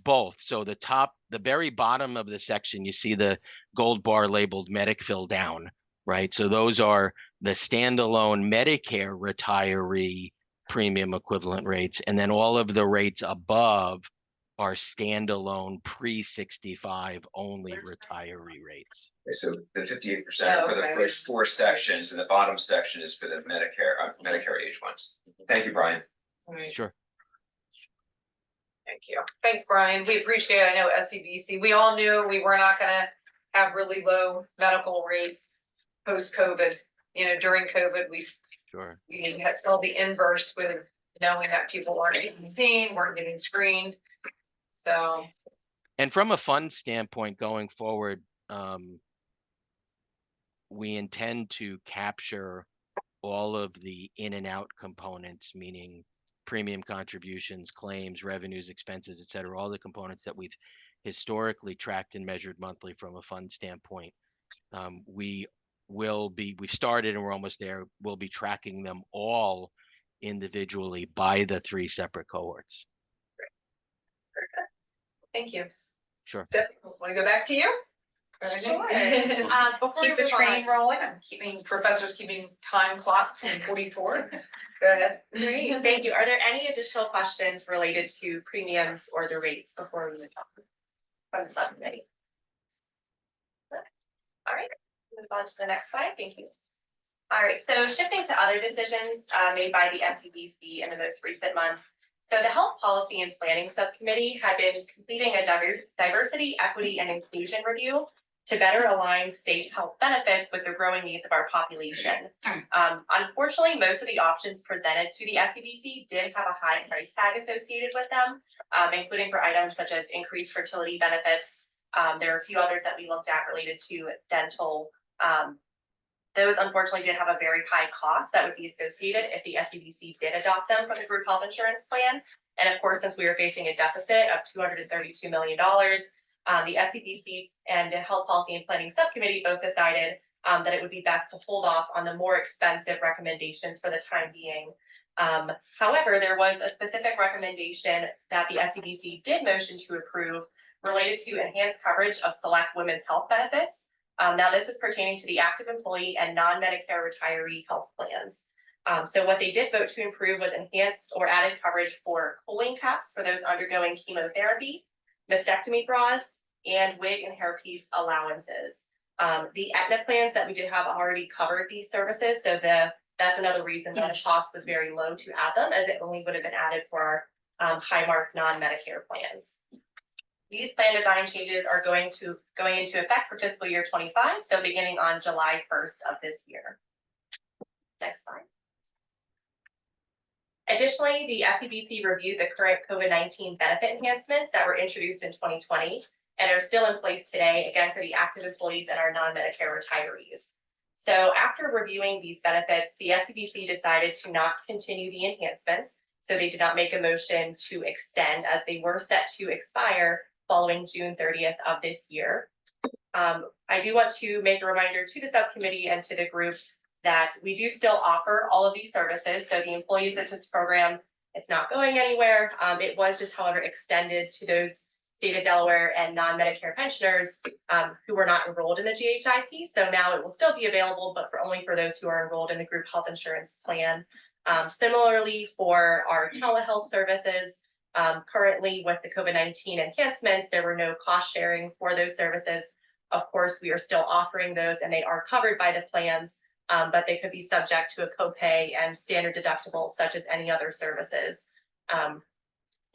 both. So the very bottom of the section, you see the gold bar labeled Medicville down, right? So those are the standalone Medicare retiree premium equivalent rates. And then all of the rates above are standalone pre-65 only retiree rates. Okay, so the 58% for the first 4 sections, and the bottom section is for the Medicare age ones. Thank you, Brian. Sure. Thank you. Thanks, Brian. We appreciate it. I know at SEBC, we all knew we were not gonna have really low medical rates post-COVID. You know, during COVID, we had saw the inverse with knowing that people weren't getting seen, weren't getting screened. So. And from a fund standpoint going forward, we intend to capture all of the in and out components, meaning premium contributions, claims, revenues, expenses, et cetera, all the components that we've historically tracked and measured monthly from a fund standpoint. We've started and we're almost there. We'll be tracking them all individually by the 3 separate cohorts. Thank you. Sure. Steph, want to go back to you? Sure. Before Keep the train rolling. I'm professors keeping time clocked in 44. Go ahead. Great, thank you. Are there any additional questions related to premiums or the rates before we move on from the subcommittee? All right, move on to the next slide. Thank you. All right, so shifting to other decisions made by the SEBC in the most recent months. So the Health Policy and Planning Subcommittee had been completing a diversity, equity, and inclusion review to better align state health benefits with the growing needs of our population. Unfortunately, most of the options presented to the SEBC did have a high price tag associated with them, including for items such as increased fertility benefits. There are a few others that we looked at related to dental. Those unfortunately did have a very high cost that would be associated if the SEBC did adopt them from the group health insurance plan. And of course, since we were facing a deficit of $232 million, the SEBC and the Health Policy and Planning Subcommittee both decided that it would be best to hold off on the more expensive recommendations for the time being. However, there was a specific recommendation that the SEBC did motion to approve related to enhanced coverage of select women's health benefits. Now, this is pertaining to the active employee and non-Medicare retiree health plans. So what they did vote to improve was enhanced or added coverage for cooling caps for those undergoing chemotherapy, mastectomy bras, and wig and hairpiece allowances. The Aetna plans that we did have already covered these services, so that's another reason that the cost was very low to add them, as it only would have been added for our high mark non-Medicare plans. These plan design changes are going into effect for fiscal year 25, so beginning on July 1st of this year. Next slide. Additionally, the SEBC reviewed the current COVID-19 benefit enhancements that were introduced in 2020 and are still in place today, again, for the active employees and our non-Medicare retirees. So after reviewing these benefits, the SEBC decided to not continue the enhancements, so they did not make a motion to extend as they were set to expire following June 30th of this year. I do want to make a reminder to the subcommittee and to the group that we do still offer all of these services. So the Employee Assistance Program, it's not going anywhere. It was just, however, extended to those state of Delaware and non-Medicare pensioners who were not enrolled in the GHIP. So now it will still be available, but only for those who are enrolled in the group health insurance plan. Similarly, for our telehealth services, currently with the COVID-19 enhancements, there were no cost sharing for those services. Of course, we are still offering those and they are covered by the plans, but they could be subject to a copay and standard deductibles such as any other services.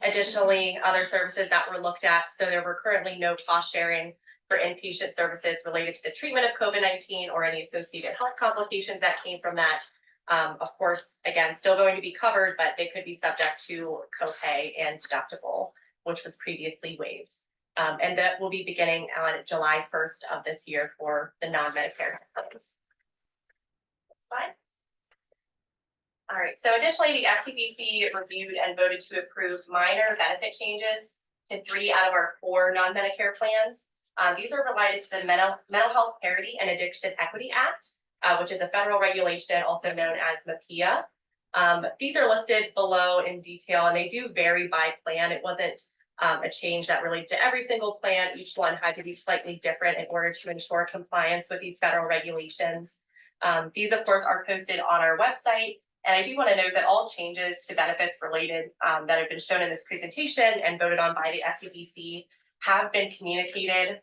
Additionally, other services that were looked at, so there were currently no cost sharing for inpatient services related to the treatment of COVID-19 or any associated health complications that came from that. Of course, again, still going to be covered, but they could be subject to copay and deductible, which was previously waived. And that will be beginning on July 1st of this year for the non-Medicare claims. Next slide. All right, so additionally, the SEBC reviewed and voted to approve minor benefit changes to 3 out of our 4 non-Medicare plans. These are related to the Mental Health Parity and Addiction Equity Act, which is a federal regulation also known as MAPIA. These are listed below in detail, and they do vary by plan. It wasn't a change that related to every single plan. Each one had to be slightly different in order to ensure compliance with these federal regulations. These, of course, are posted on our website. And I do want to note that all changes to benefits related that have been shown in this presentation and voted on by the SEBC have been communicated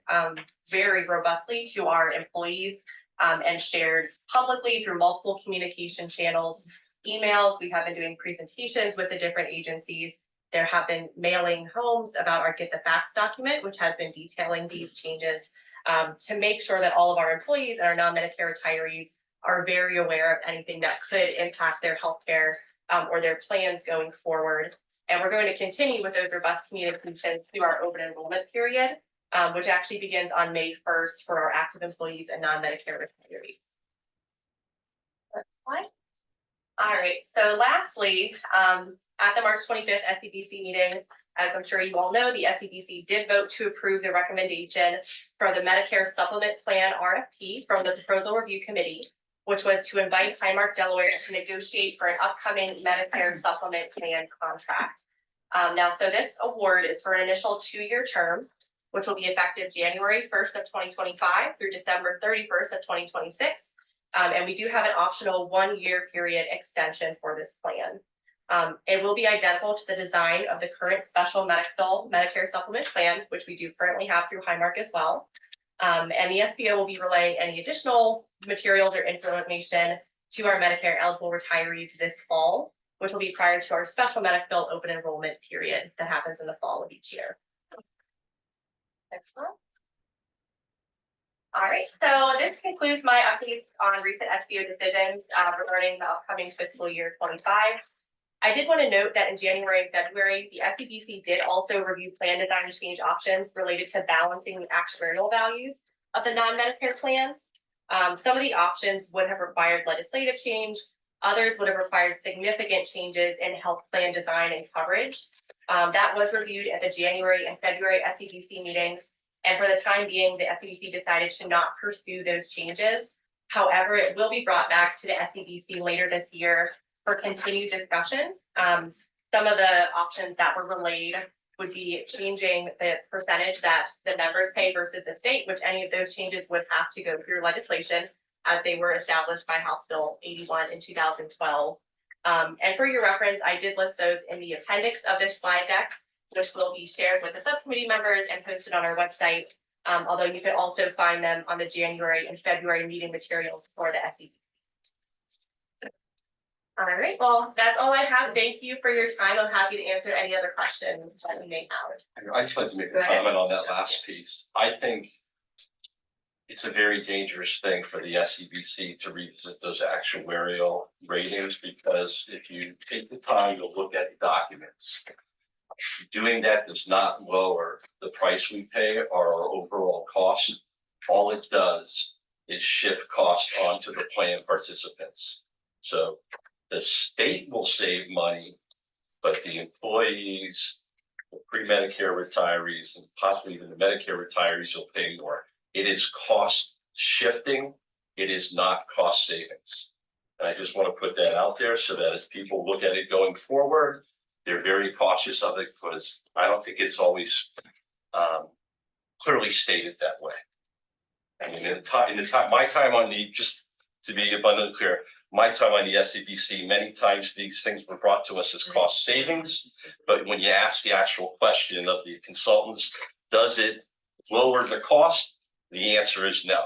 very robustly to our employees and shared publicly through multiple communication channels, emails. We have been doing presentations with the different agencies. There have been mailing homes about our Get the Facts document, which has been detailing these changes to make sure that all of our employees and our non-Medicare retirees are very aware of anything that could impact their healthcare or their plans going forward. And we're going to continue with those robust communications through our open enrollment period, which actually begins on May 1st for our active employees and non-Medicare retirees. Next slide. All right, so lastly, at the March 25th SEBC meeting, as I'm sure you all know, the SEBC did vote to approve the recommendation for the Medicare Supplement Plan RFP from the Proposal Review Committee, which was to invite Highmark Delaware to negotiate for an upcoming Medicare Supplement Plan contract. Now, so this award is for an initial 2-year term, which will be effective January 1st of 2025 through December 31st of 2026. And we do have an optional 1-year period extension for this plan. It will be identical to the design of the current special medical Medicare supplement plan, which we do currently have through Highmark as well. And the SBO will be relaying any additional materials or information to our Medicare eligible retirees this fall, which will be prior to our special medical open enrollment period that happens in the fall of each year. Next slide. All right, so this concludes my updates on recent SBO decisions regarding the upcoming fiscal year 25. I did want to note that in January and February, the SEBC did also review plan design change options related to balancing the actuarial values of the non-Medicare plans. Some of the options would have required legislative change. Others would have required significant changes in health plan design and coverage. That was reviewed at the January and February SEBC meetings. And for the time being, the SEBC decided to not pursue those changes. However, it will be brought back to the SEBC later this year for continued discussion. Some of the options that were relayed would be changing the percentage that the members pay versus the state, which any of those changes would have to go through legislation as they were established by House Bill 81 in 2012. And for your reference, I did list those in the appendix of this slide deck, which will be shared with the subcommittee members and posted on our website. Although you can also find them on the January and February meeting materials for the SEBC. All right, well, that's all I have. Thank you for your time. I'm happy to answer any other questions that you may have. I'd just like to make Go a ahead. comment on that last piece. I think it's a very dangerous thing for the SEBC to revisit those actuarial ratings, because if you take the time to look at the documents, doing that does not lower the price we pay or our overall cost. All it does is shift cost onto the plan participants. So the state will save money, but the employees, the pre-Medicare retirees, and possibly even the Medicare retirees will pay more. It is cost shifting. It is not cost savings. And I just want to put that out there so that as people look at it going forward, they're very cautious of it, because I don't think it's always clearly stated that way. I mean, my time on the, just to be abundantly clear, my time on the SEBC, many times these things were brought to us as cost savings. But when you ask the actual question of the consultants, does it lower the cost? The answer is no.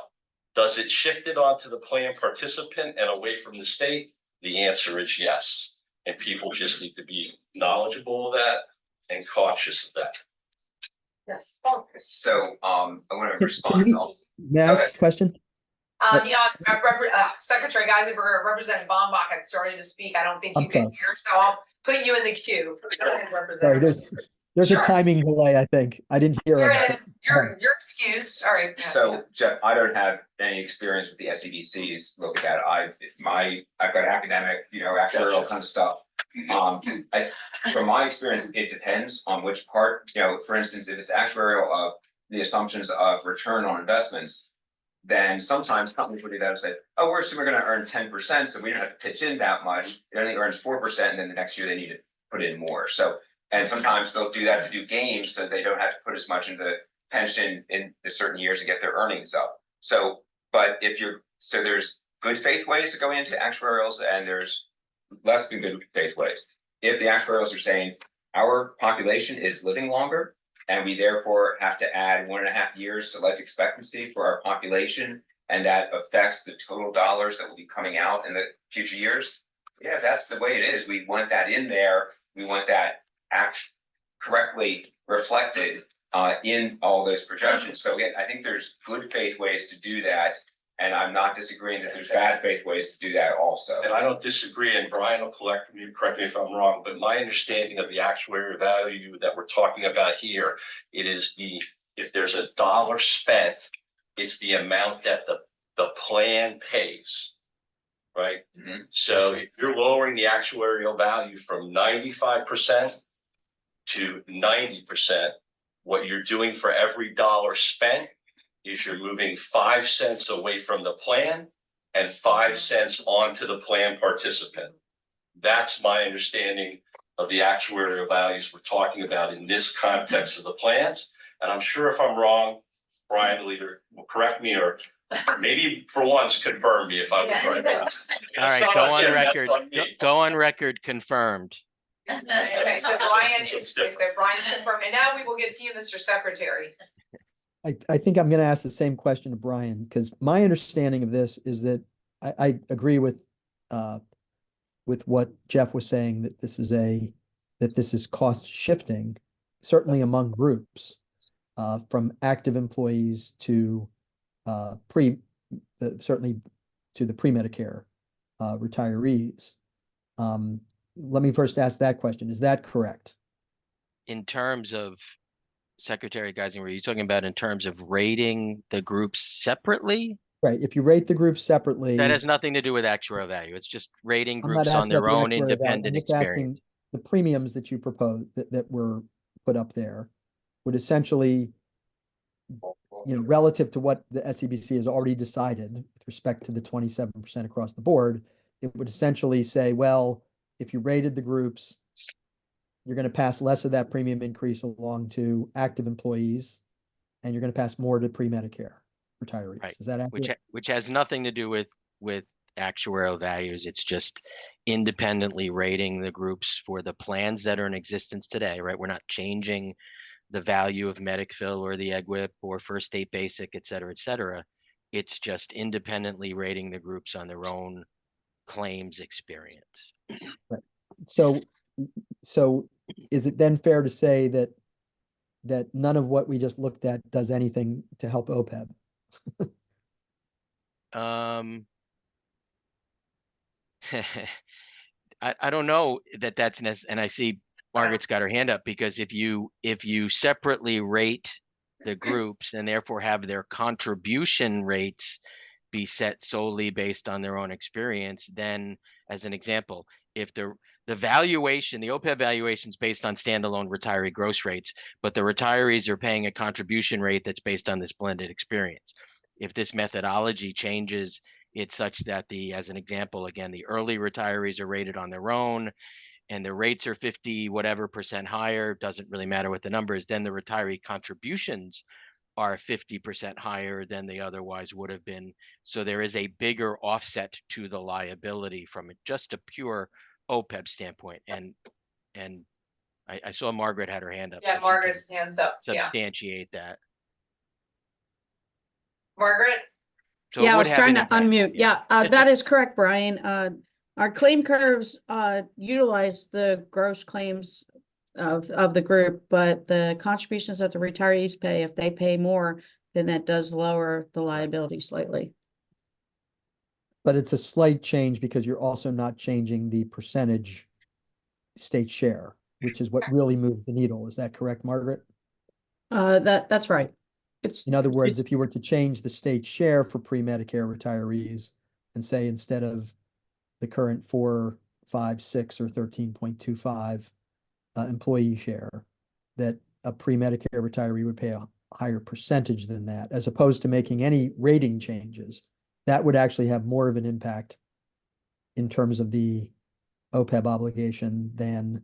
Does it shift it onto the plan participant and away from the state? The answer is yes. And people just need to be knowledgeable of that and cautious of that. Yes. So, I wanna Can respond. we- May I ask a question? Secretary Geisenberger, Representative Bombach had started to speak. I don't think I'm you can sorry. hear, so I'll put you in the queue. Go ahead, Sorry, Representative. there's a Sure. timing delay, I think. I didn't hear You're it. you're excused. Sorry. So Jeff, I don't have any experience with the SEBCs looking at it. I've got academic, actuarial kind of stuff. From my experience, it depends on which part, for instance, if it's actuarial of the assumptions of return on investments, then sometimes companies would do that and say, oh, we're assuming we're gonna earn 10%, so we don't have to pitch in that much. It only earns 4%, and then the next year they need to put in more. So, and sometimes they'll do that to do games, so they don't have to put as much into pension in the certain years to get their earnings up. So, but there's good faith ways to go into actuarials, and there's less than good faith ways. If the actuarials are saying our population is living longer, and we therefore have to add 1.5 years to life expectancy for our population, and that affects the total dollars that will be coming out in the future years. Yeah, that's the way it is. We want that in there. We want that correctly reflected in all those projections. So again, I think there's good faith ways to do that. And I'm not disagreeing that there's bad faith ways to do that also. And I don't disagree, and Brian will correct me if I'm wrong, but my understanding of the actuarial value that we're talking about here, it is if there's a dollar spent, it's the amount that the plan pays, right? Mhm. So if you're lowering the actuarial value from 95% to 90%, what you're doing for every dollar spent is you're moving 5 cents away from the plan and 5 cents onto the plan participant. That's my understanding of the actuarial values we're talking about in this context of the plans. And I'm sure if I'm wrong, Brian will either correct me or maybe for once confirm me if I was right. All right, go on record, go on record, confirmed. Okay, so Brian's confirmed, and now we will get to you, Mr. Secretary. I think I'm gonna ask the same question to Brian, because my understanding of this is that I agree with what Jeff was saying, that this is cost shifting, certainly among groups, from active employees to certainly to the pre-Medicare retirees. Let me first ask that question. Is that correct? In terms of Secretary Geisinger, were you talking about in terms of rating the groups separately? Right. If you rate the groups separately, That has nothing to do with actuarial value. It's just rating I'm not groups on asking their about the own actuarial value. independent I'm just experience. asking the premiums that you proposed that were put up there would essentially, relative to what the SEBC has already decided with respect to the 27% across the board, it would essentially say, well, if you rated the groups, you're going to pass less of that premium increase along to active employees, and you're going to pass more to pre-Medicare retirees. Right. Is that accurate? Which has nothing to do with actuarial values. It's just independently rating the groups for the plans that are in existence today, right? We're not changing the value of Medicfill or the EGWIP or First State Basic, et cetera, et cetera. It's just independently rating the groups on their own claims experience. Right. So is it then fair to say that none of what we just looked at does anything to help OPEB? I don't know that's necessary, and I see Margaret's got her hand up, because if you separately rate the groups and therefore have their contribution rates be set solely based on their own experience, then as an example, if the valuation, the OPEB valuation is based on standalone retiree gross rates, but the retirees are paying a contribution rate that's based on this blended experience. If this methodology changes, it's such that as an example, again, the early retirees are rated on their own and the rates are 50 whatever % higher, doesn't really matter what the number is, then the retiree contributions are 50% higher than they otherwise would have been. So there is a bigger offset to the liability from just a pure OPEB standpoint. And I saw Margaret had her hand up. Yeah, so Margaret's hands up. Yeah, substantiate that. Margaret. So it Yeah, I would was have trying an to impact. unmute. Yeah, that is correct, Brian. Our claim curves, utilize the gross claims of the group, but the contributions that the retirees pay, if they pay more, then that does lower the liability slightly. But it's a slight change because you're also not changing the percentage state share, which is what really moves the needle. Is that correct, Margaret? That's right. It's, In other words, if you were to change the state share for pre-Medicare retirees and say instead of the current 4, 5, 6, or 13.25 employee share, that a pre-Medicare retiree would pay a higher percentage than that, as opposed to making any rating changes, that would actually have more of an impact in terms of the OPEB obligation than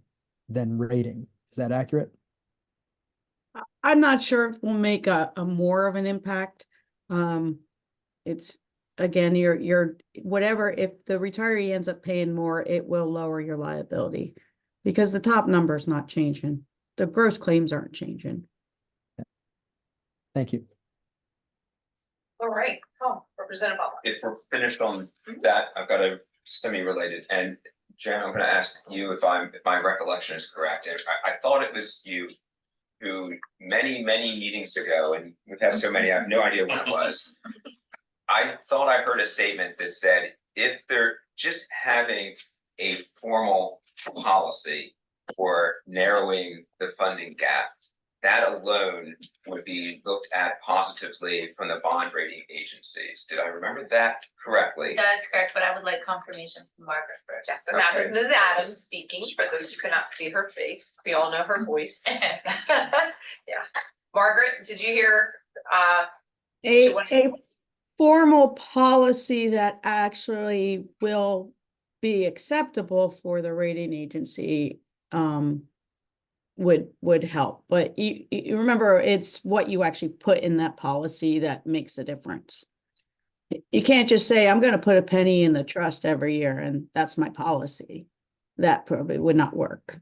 rating. Is that accurate? I'm not sure if we'll make a more of an impact. It's, again, you're, whatever, if the retiree ends up paying more, it will lower your liability. Because the top number is not changing. The gross claims aren't changing. Thank you. All right, cool, Representative Butler. If we're finished on that, I've got a semi-related, and Jen, I'm gonna ask you if my recollection is correct, and I thought it was you who many meetings ago, and we've had so many, I have no idea when it was. I thought I heard a statement that said, if they're just having a formal policy for narrowing the funding gap, that alone would be looked at positively from the bond rating agencies. Did I remember that correctly? That is correct, but I would like confirmation from Margaret first. Yes, and that Okay. was Ms. Adams speaking, for those who cannot see her face, we all know her voice. Yeah, Margaret, did you hear, A, So what- a formal policy that actually will be acceptable for the rating agency, would help, but you remember, it's what you actually put in that policy that makes a difference. You can't just say, I'm gonna put a penny in the trust every year and that's my policy. That probably would not work.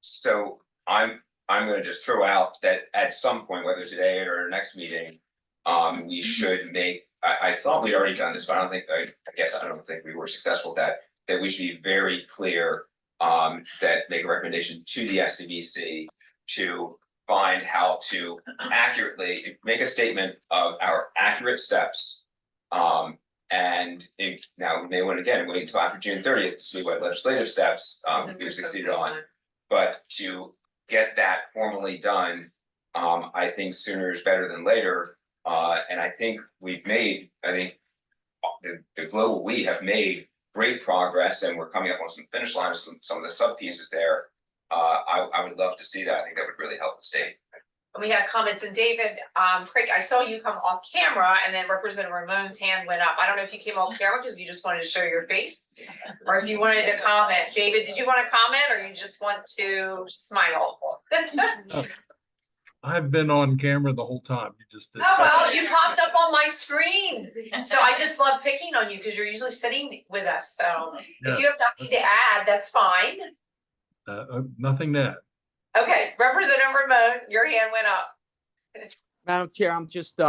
So I'm gonna just throw out that at some point, whether today or our next meeting, we should make, I thought we'd already done this, but I don't think we were successful at that we should be very clear, that make a recommendation to the SEBC to find how to accurately make a statement of our accurate steps. Now we may want, again, wait until after June 30th to see what legislative steps we've succeeded on. But to get that formally done, I think sooner is better than later. And I think the global we have made great progress, and we're coming up on some finish lines, some of the sub pieces there. I would love to see that. I think that would really help the state. we had comments, and David, Craig, I saw you come off camera, and then Representative Ramon's hand went up. I don't know if you came off camera because you just wanted to show your face, or if you wanted to comment. David, did you want to comment, or you just want to smile? I've been on camera the whole time. You just didn't. Oh, well, you popped up on my screen. So I just love picking on you because you're usually sitting with us. So if you have nothing to add, that's fine. Nothing to add. Okay, Representative Ramon, your hand went up. Madam Chair, I'm just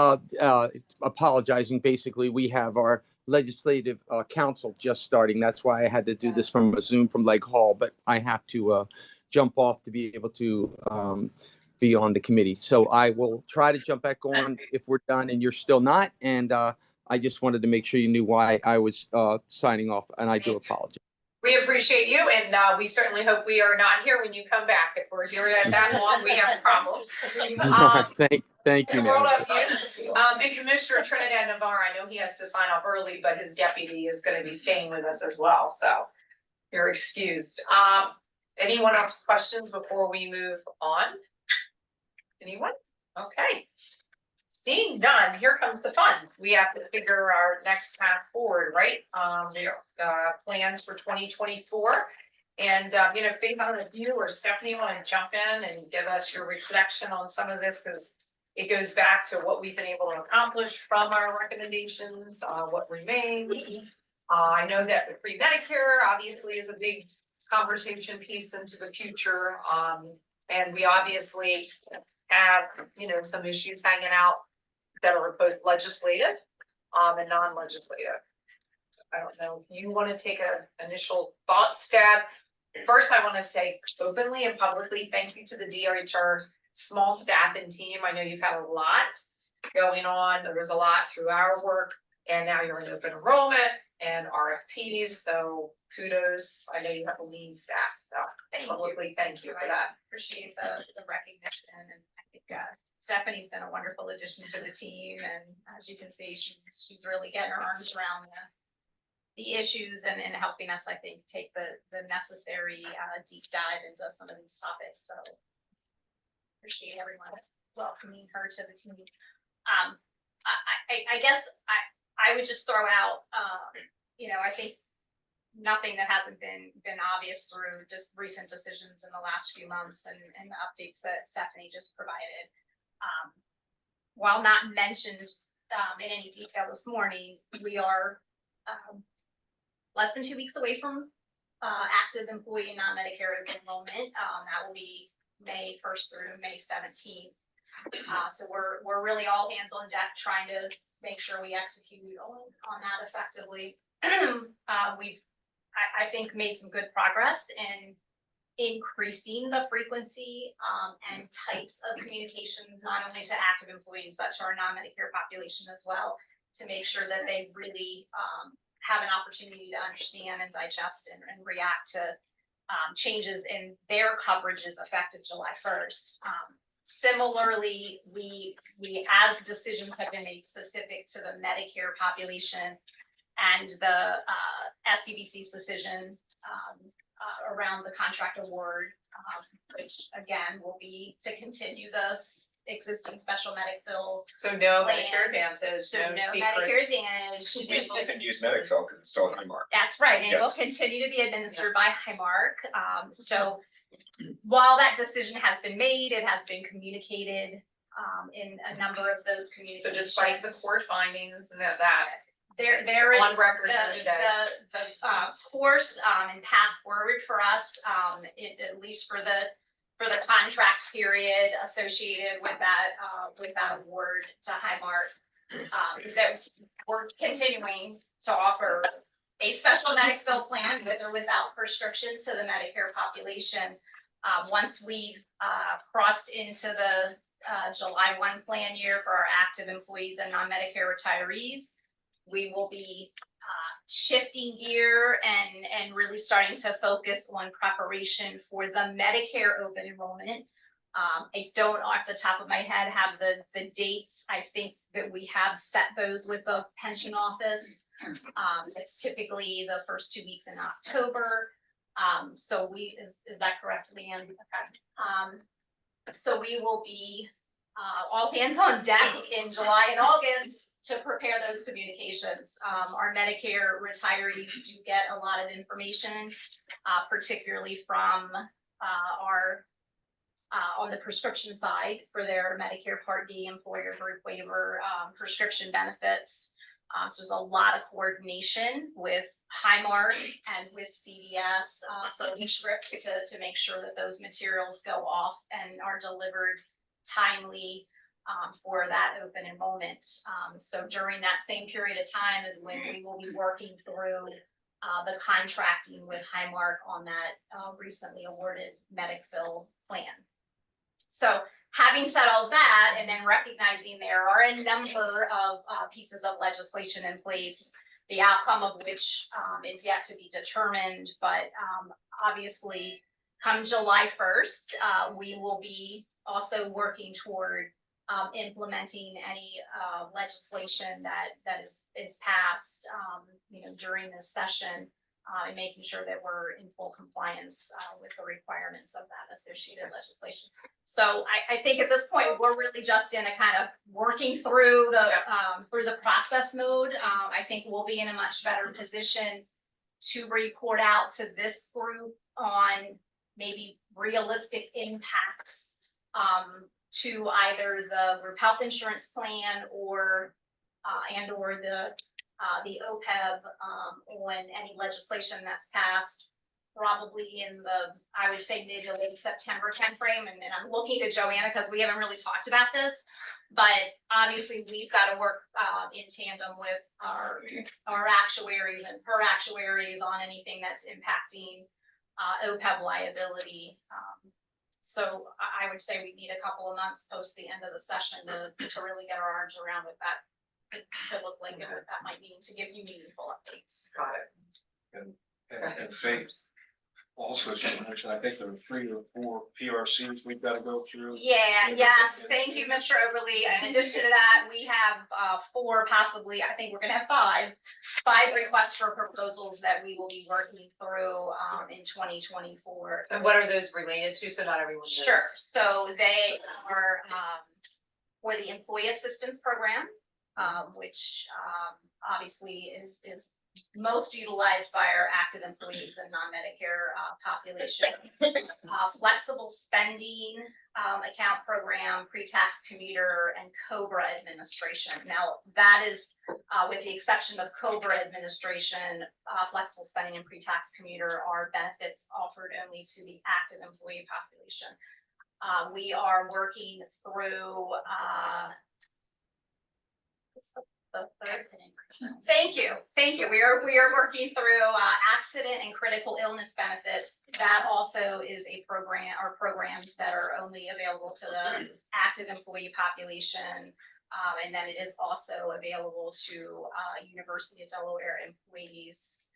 apologizing. Basically, we have our legislative council just starting. That's why I had to do this from a Zoom from Lake Hall, but I have to jump off to be able to be on the committee. So I will try to jump back on if we're done and you're still not. And I just wanted to make sure you knew why I was signing off, and I do apologize. We appreciate you, and we certainly hope we are not here when you come back. If we're here at that long, we have problems. Thank you, World Madam of you. And Commissioner Trinidad Navarre, I know he has to sign off early, but his deputy is going to be staying with us as well, so you're excused. Anyone else questions before we move on? Anyone? Okay. Seeing none, here comes the fun. We have to figure our next path forward, right? Plans for 2024. And, Faith, I don't know if you or Stephanie want to jump in and give us your reflection on some of this, because it goes back to what we've been able to accomplish from our recommendations, what remains. I know that the pre-Medicare obviously is a big conversation piece into the future. And we obviously have, some issues hanging out that are both legislative and non-legislative. I don't know, if you wanna take a initial thought stab? First, I wanna say openly and publicly, thank you to the DRHR small staff and team. I know you've had a lot going on. There was a lot through our work, and now you're in open enrollment and RFPs, so kudos. I know you have a lean staff, so publicly, thank you for that. Appreciate the recognition, and I think Stephanie's been a wonderful addition to the team, and as you can see, she's really getting her arms around the issues and helping us, I think, take the necessary deep dive into some of these topics, so appreciate everyone welcoming her to the team. I guess I would just throw out, I think nothing that hasn't been obvious through just recent decisions in the last few months and the updates that Stephanie just provided. While not mentioned in any detail this morning, we are less than 2 weeks away from active employee and non-Medicare enrollment. That will be May 1st through May 17th. So we're really all hands on deck trying to make sure we execute on that effectively. We've, I think, made some good progress in increasing the frequency and types of communications, not only to active employees, but to our non-Medicare population as well, to make sure that they really have an opportunity to understand and digest and react to changes in their coverages effective July 1st. Similarly, we as decisions have been made specific to the Medicare population and the SEBC's decision around the contract award, which again will be to continue the existing special medic bill. So no plan. Medicare Advantage, So no secrets. Medicare Advantage. We can use Medicare because it's still a Highmark. That's right, and it will Yes. continue to be administered by Highmark. So while that decision has been made, it has been communicated in a number of those So communications. despite the court findings and that There is on record here today. the course and path forward for us, at least for the contract period associated with that award to Highmark, is that we're continuing to offer a special medic bill plan with or without prescriptions to the Medicare population. Once we've crossed into the July 1 plan year for our active employees and non-Medicare retirees, we will be shifting gear and really starting to focus on preparation for the Medicare open enrollment. I don't off the top of my head have the dates. I think that we have set those with the pension office. It's typically the first 2 weeks in October. So is that correct, Leanne? Okay. So we will be all hands on deck in July and August to prepare those communications. Our Medicare retirees do get a lot of information, particularly from our on the prescription side for their Medicare Part D employer group waiver prescription benefits. So there's a lot of coordination with Highmark and with CVS, so script to make sure that those materials go off and are delivered timely for that open enrollment. So during that same period of time is when we will be working through the contracting with Highmark on that recently awarded Medicare plan. So having said all that, and then recognizing there are a number of pieces of legislation in place, the outcome of which is yet to be determined, but obviously come July 1st, we will be also working toward implementing any legislation that is passed during this session, and making sure that we're in full compliance with the requirements of that associated legislation. So I think at this point, we're really just in a kind of working through the process mode. I think we'll be in a much better position to report out to this group on maybe realistic impacts to either the group health insurance plan or and/or the OPEB on any legislation that's passed, probably in the, I would say, mid to late September timeframe. And I'm looking to Joanna because we haven't really talked about this, But obviously, we've got to work in tandem with our actuaries and her actuaries on anything that's impacting OPEB liability. So I would say we need a couple of months post the end of the session to really get our arms around what that could look like and what that might mean to give you meaningful updates. Got it. And Faith, also should mention, I think there are 3 or 4 PRCs we've got to go through. Yes, thank you, Mr. Overly. In addition to that, we have 4, possibly, I think we're gonna have 5 requests for proposals that we will be working through in 2024. And what are those related to? So not everyone knows. Sure, so they are for the employee assistance program, which obviously is most utilized by our active employees and non-Medicare population. Flexible spending account program, pre-tax commuter, and COBRA administration. Now, that is, with the exception of COBRA administration, flexible spending and pre-tax commuter are benefits offered only to the active employee population. We are working through Thank you. We are working through accident and critical illness benefits. That also is a program or programs that are only available to the active employee population. And then it is also available to University of Delaware employees.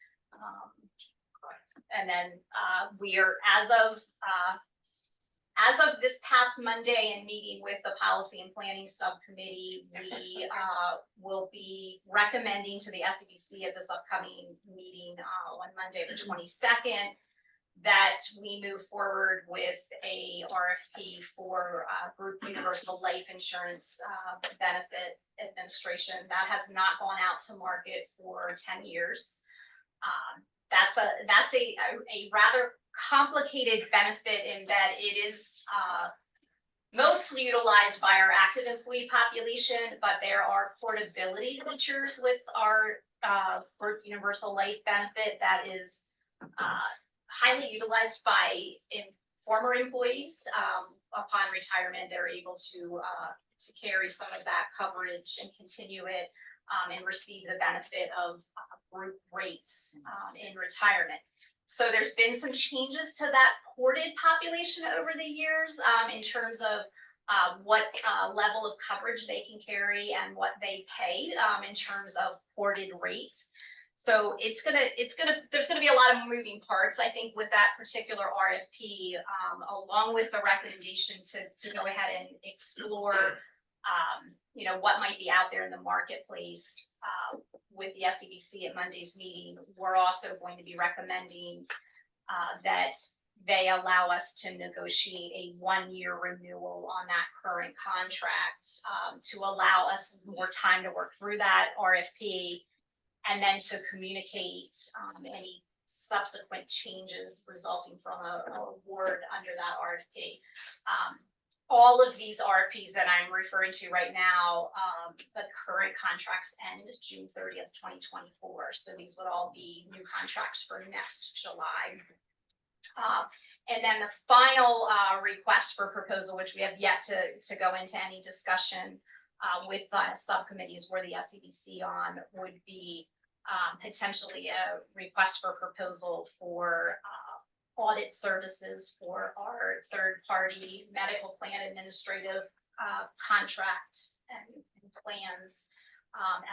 And then we are, as of this past Monday in meeting with the Policy and Planning Subcommittee, we will be recommending to the SEBC at this upcoming meeting on Monday, the 22nd, that we move forward with a RFP for group universal life insurance benefit administration. That has not gone out to market for 10 years. That's a rather complicated benefit in that it is mostly utilized by our active employee population, but there are portability features with our group universal life benefit that is highly utilized by former employees. Upon retirement, they're able to carry some of that coverage and continue it and receive the benefit of group rates in retirement. So there's been some changes to that ported population over the years in terms of what level of coverage they can carry and what they pay in terms of ported rates. So there's gonna be a lot of moving parts, I think, with that particular RFP, along with the recommendation to go ahead and explore what might be out there in the marketplace with the SEBC at Monday's meeting. We're also going to be recommending that they allow us to negotiate a 1-year renewal on that current contract to allow us more time to work through that RFP and then to communicate any subsequent changes resulting from a award under that RFP. All of these RFPs that I'm referring to right now, the current contracts end June 30th, 2024. So these would all be new contracts for next July. And then the final request for proposal, which we have yet to go into any discussion with subcommittees where the SEBC on, would be potentially a request for proposal for audit services for our third-party medical plan administrative contract and plans,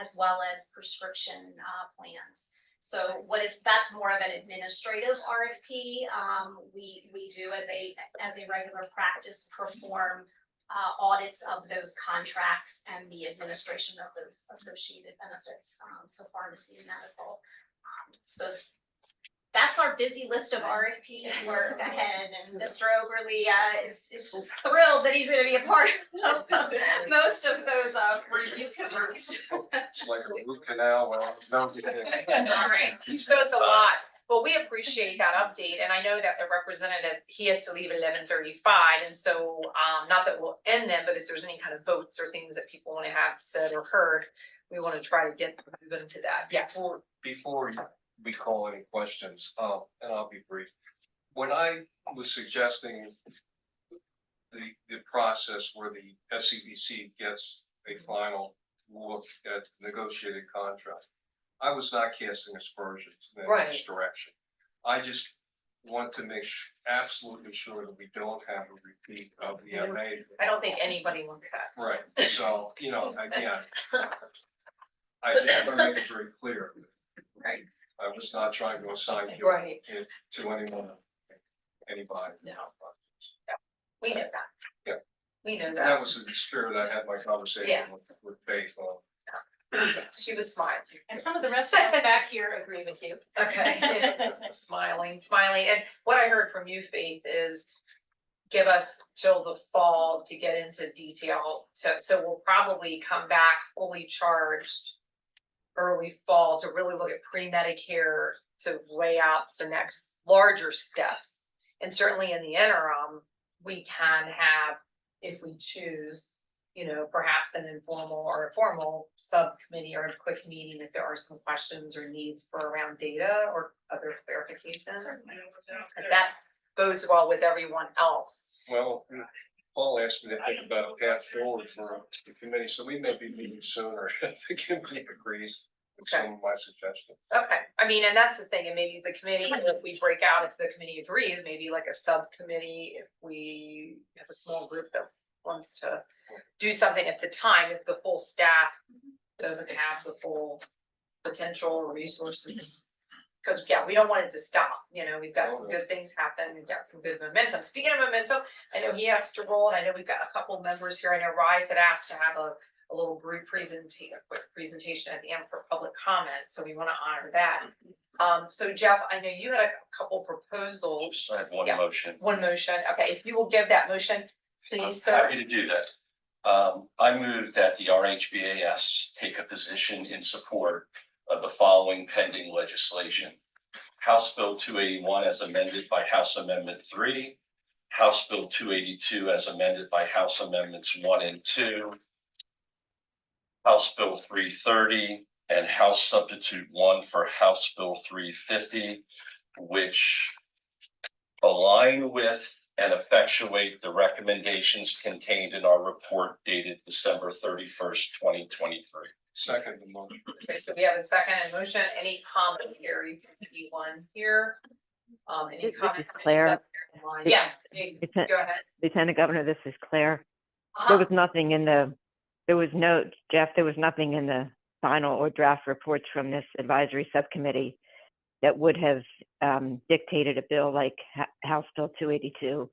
as well as prescription plans. So that's more of an administrative RFP. We do as a regular practice perform audits of those contracts and the administration of those associated benefits for pharmacy and medical. So that's our busy list of RFP work ahead, and Mr. Oberly is just thrilled that he's going to be a part of most of those review committees. It's like a root canal. Well, no, you can't. All right, so it's a lot. Well, we appreciate that update, and I know that the representative, he has to leave at 11:35, and so not that we'll end them, but if there's any kind of votes or things that people want to have said or heard, we want to try to get them to that. Yes. Before we call any questions, and I'll be brief. When I was suggesting the process where the SEBC gets a final look at the negotiated contract. I was not casting aspersions in this Right. direction. I just want to make absolutely sure that we don't have a repeat of the MA. I don't think anybody wants that. Right, so, again, I just want to make it very clear. Right. I was not trying to assign guilt Right. to anyone, anybody. No. We know that. Yeah. We know And that. that was the spirit I had my Yeah. conversation with Faith on. She was smiling. And some of the rest of us back here agree with you. Okay, smiling. And what I heard from you, Faith, is give us till the fall to get into detail. So we'll probably come back fully charged early fall to really look at pre-Medicare to weigh out the next larger steps. And certainly in the interim, we can have, if we choose, perhaps an informal or a formal subcommittee or a quick meeting if there are some questions or needs for around data or other clarification. If that bodes well with everyone else. Well, Paul asked me to think about a path forward for the committee, so we may be meeting sooner if the committee agrees with some of my suggestions. Okay, I mean, and that's the thing, and maybe the committee, if we break out, if the committee agrees, maybe like a subcommittee, if we have a small group that wants to do something at the time, if the full staff doesn't have the full potential resources. Cause we don't want it to stop, we've got some good things happen, we've got some good momentum. Speaking of momentum, I know he has to roll, and I know we've got a couple members here, I know Rise had asked to have a little brief presentation, a quick presentation at the end for public comment, so we wanna honor that. So Jeff, I know you had a couple proposals, I have one Yeah. motion. one motion, okay, if you will give that motion, I'm please, sir. happy to do that. I move that the RHBAS take a position in support of the following pending legislation. House Bill 281 as amended by House Amendment 3, House Bill 282 as amended by House Amendments 1 and 2, House Bill 330, and House Substitute 1 for House Bill 350, which align with and effectuate the recommendations contained in our report dated December 31st, 2023. Second, the motion. Okay, so we have a second and motion, any comment here, you can be one here. Any This is comment? Claire. Yes, Lieutenant- go ahead. Lieutenant Governor, this is Claire. Uh-huh. There was nothing in the, there was no, Jeff, there was nothing in the final or draft reports from this advisory subcommittee that would have dictated a bill like House Bill 282.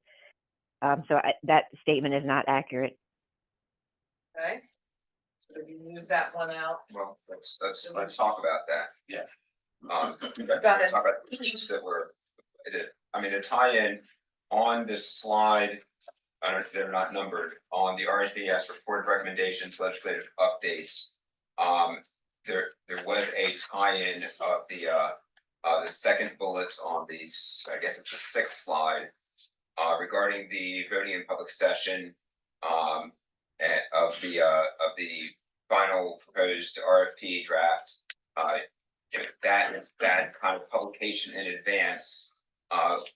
That statement is not accurate. Okay. So we move that one out. Well, let's talk about that. Yeah. Talk Got it. about the piece that the tie-in on this slide, they're not numbered, on the RHBS reported recommendations, legislative updates. There was a tie-in of the second bullet on I guess it's the sixth slide, regarding the voting in public session, of the final proposed RFP draft. That kind of publication in advance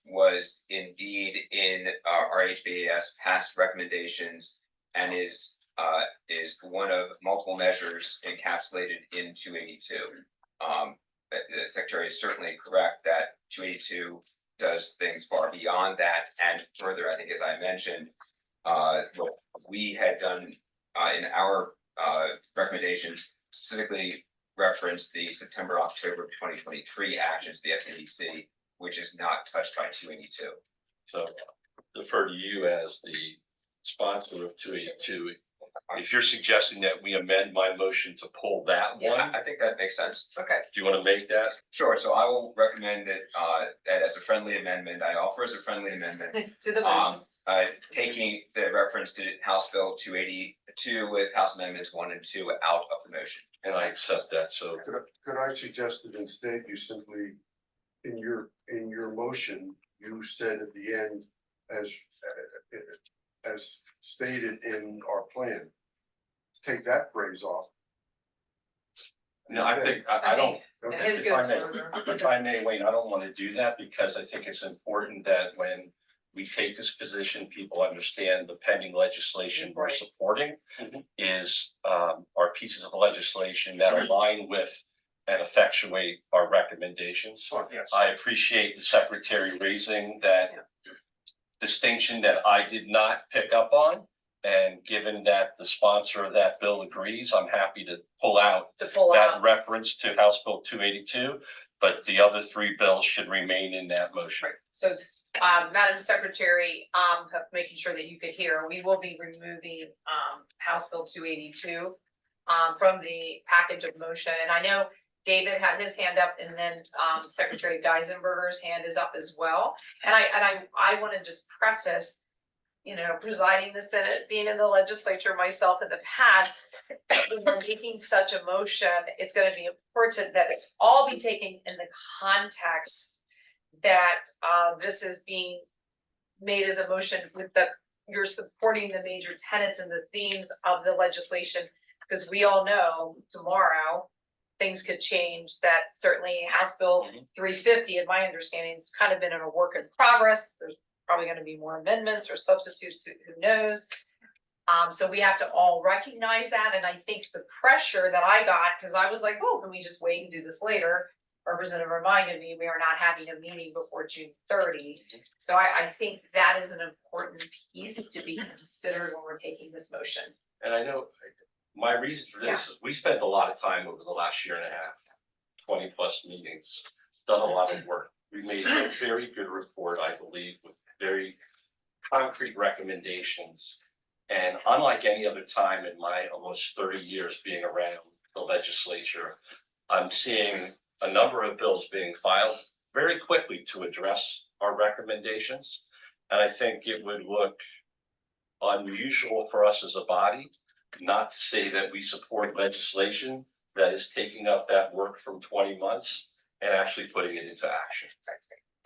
was indeed in RHBAS past recommendations and is one of multiple measures encapsulated in 282. The Secretary is certainly correct that 282 does things far beyond that and further. I think, as I mentioned, what we had done in our recommendations specifically referenced the September-October 2023 actions, the SEBC, which is not touched by 282. So defer to you as the sponsor of 282. If you're suggesting that we amend my motion to pull that one, I think that makes sense. Okay. do you want to make that? Sure, so I will recommend that that as a friendly amendment, I offer as a friendly amendment, To the motion. taking the reference to House Bill 282 with House Amendments 1 and 2 out of the motion. And I accept that, so Could I suggest that instead you simply, in your motion, you said at the end, as stated in our plan, take that phrase off. no, I think, I don't. Okay. His If I goes may- further. If I may, Wayne, I don't want to do that because I think it's important that when we take this position, people understand the pending legislation we're supporting is are pieces of legislation that align with and effectuate our recommendations. Yes. I appreciate the secretary raising that distinction that I did not pick up on. And given that the sponsor of that bill agrees, I'm happy to pull out that reference to House Bill 282. But the other three bills should remain in that motion. So, Madam Secretary, making sure that you could hear, we will be removing, House Bill 282 from the package of motion. And I know David had his hand up, and then, Secretary Geisenberger's hand is up as well. And I want to just preface, you know, presiding the Senate, being in the legislature myself in the past, when we're making such a motion, it's gonna be important that it's all be taken in the context that this is being made as a motion with you're supporting the major tenets and the themes of the legislation, because we all know tomorrow things could change. That certainly House Bill 350, in my understanding, it's kind of been in a work in progress. There's probably going to be more amendments or substitutes, who knows? So we have to all recognize that. And I think the pressure that I got, because I was like, oh, can we just wait and do this later? Representative reminded me we are not having a meeting before June 30. So I think that is an important piece to be considered when we're taking this motion. And I know my reason for this is we spent a lot of time over the last year and a half, 20 plus meetings, done a lot of work. We made a very good report, I believe, with very concrete recommendations. And unlike any other time in my almost 30 years being around the legislature, I'm seeing a number of bills being filed very quickly to address our recommendations. And I think it would look unusual for us as a body not to say that we support legislation that is taking up that work from 20 months and actually putting it into action.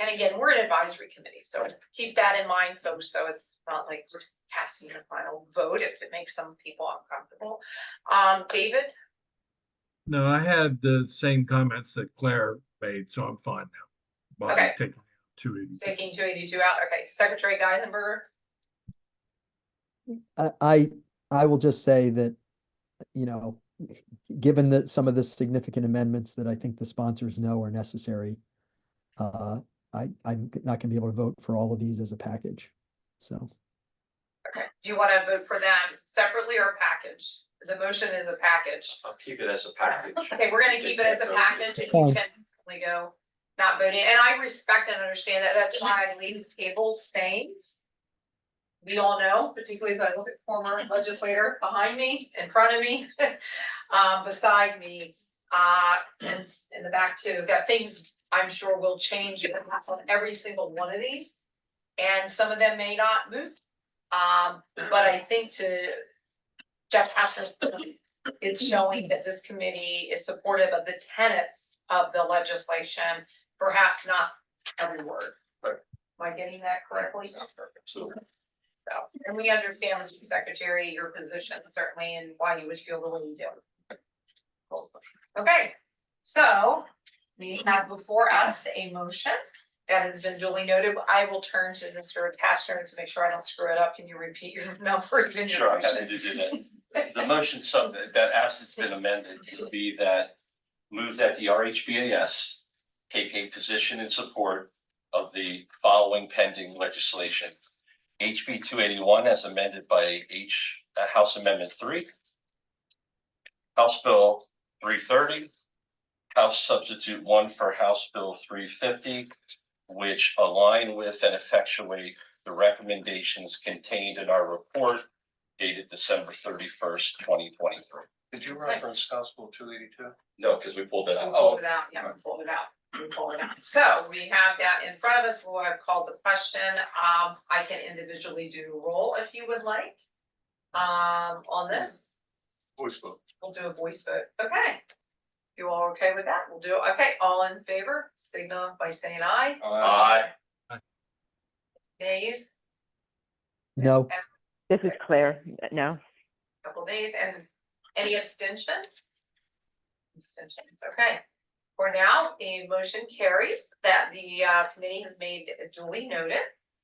And again, we're an advisory committee, so keep that in mind, folks, so it's not like we're casting a final vote if it makes some people uncomfortable. David? No, I had the same comments that Claire made, so I'm fine now. By Okay. taking 282. Taking 282 out, okay, Secretary Geisenberger? I will just say that, you know, given that some of the significant amendments that I think the sponsors know are necessary, I'm not gonna be able to vote for all of these as a package, so. Okay, do you want to vote for them separately or package? The motion is a package. I'll keep it as a package. Okay, we're gonna keep it as a package, and you can only go not voting, and I respect and understand that. That's why I leave the table saying. We all know, particularly as I look at former legislator behind me, in front of me, beside me, and in the back too, that things I'm sure will change perhaps on every single one of these. And some of them may not move. But I think to Jeff Tasser's point, it's showing that this committee is supportive of the tenets of the legislation, perhaps not every word. Right. Am I getting that correctly? Absolutely. So, and we understand, Mr. Secretary, your position certainly and why you would feel the way you do. Cool. Okay, so we have before us a motion that has been duly noted. I will turn to Mr. Tasker to make sure I don't screw it up. Can you repeat your numbers in your Sure, I'm motion? happy to do that. The motion that as it's been amended would be that move that the RHBAS take a position in support of the following pending legislation. HB 281 as amended by House Amendment 3, House Bill 330, House Substitute 1 for House Bill 350, which align with and effectuate the recommendations contained in our report dated December 31st, 2023. Did you reference House Bill 282? No, because we pulled it We out. pulled it out, yeah, we pulled it out. So we have that in front of us, what I've called the question. I can individually do roll if you would like. On this, Voice vote. we'll do a voice vote, okay. You all okay with that? We'll do, okay, all in favor, signal by saying aye. Aye. Nays, No, This is Claire. No. couple nays, and any abstention? Abstentions, okay. For now, the motion carries that the committee has made duly noted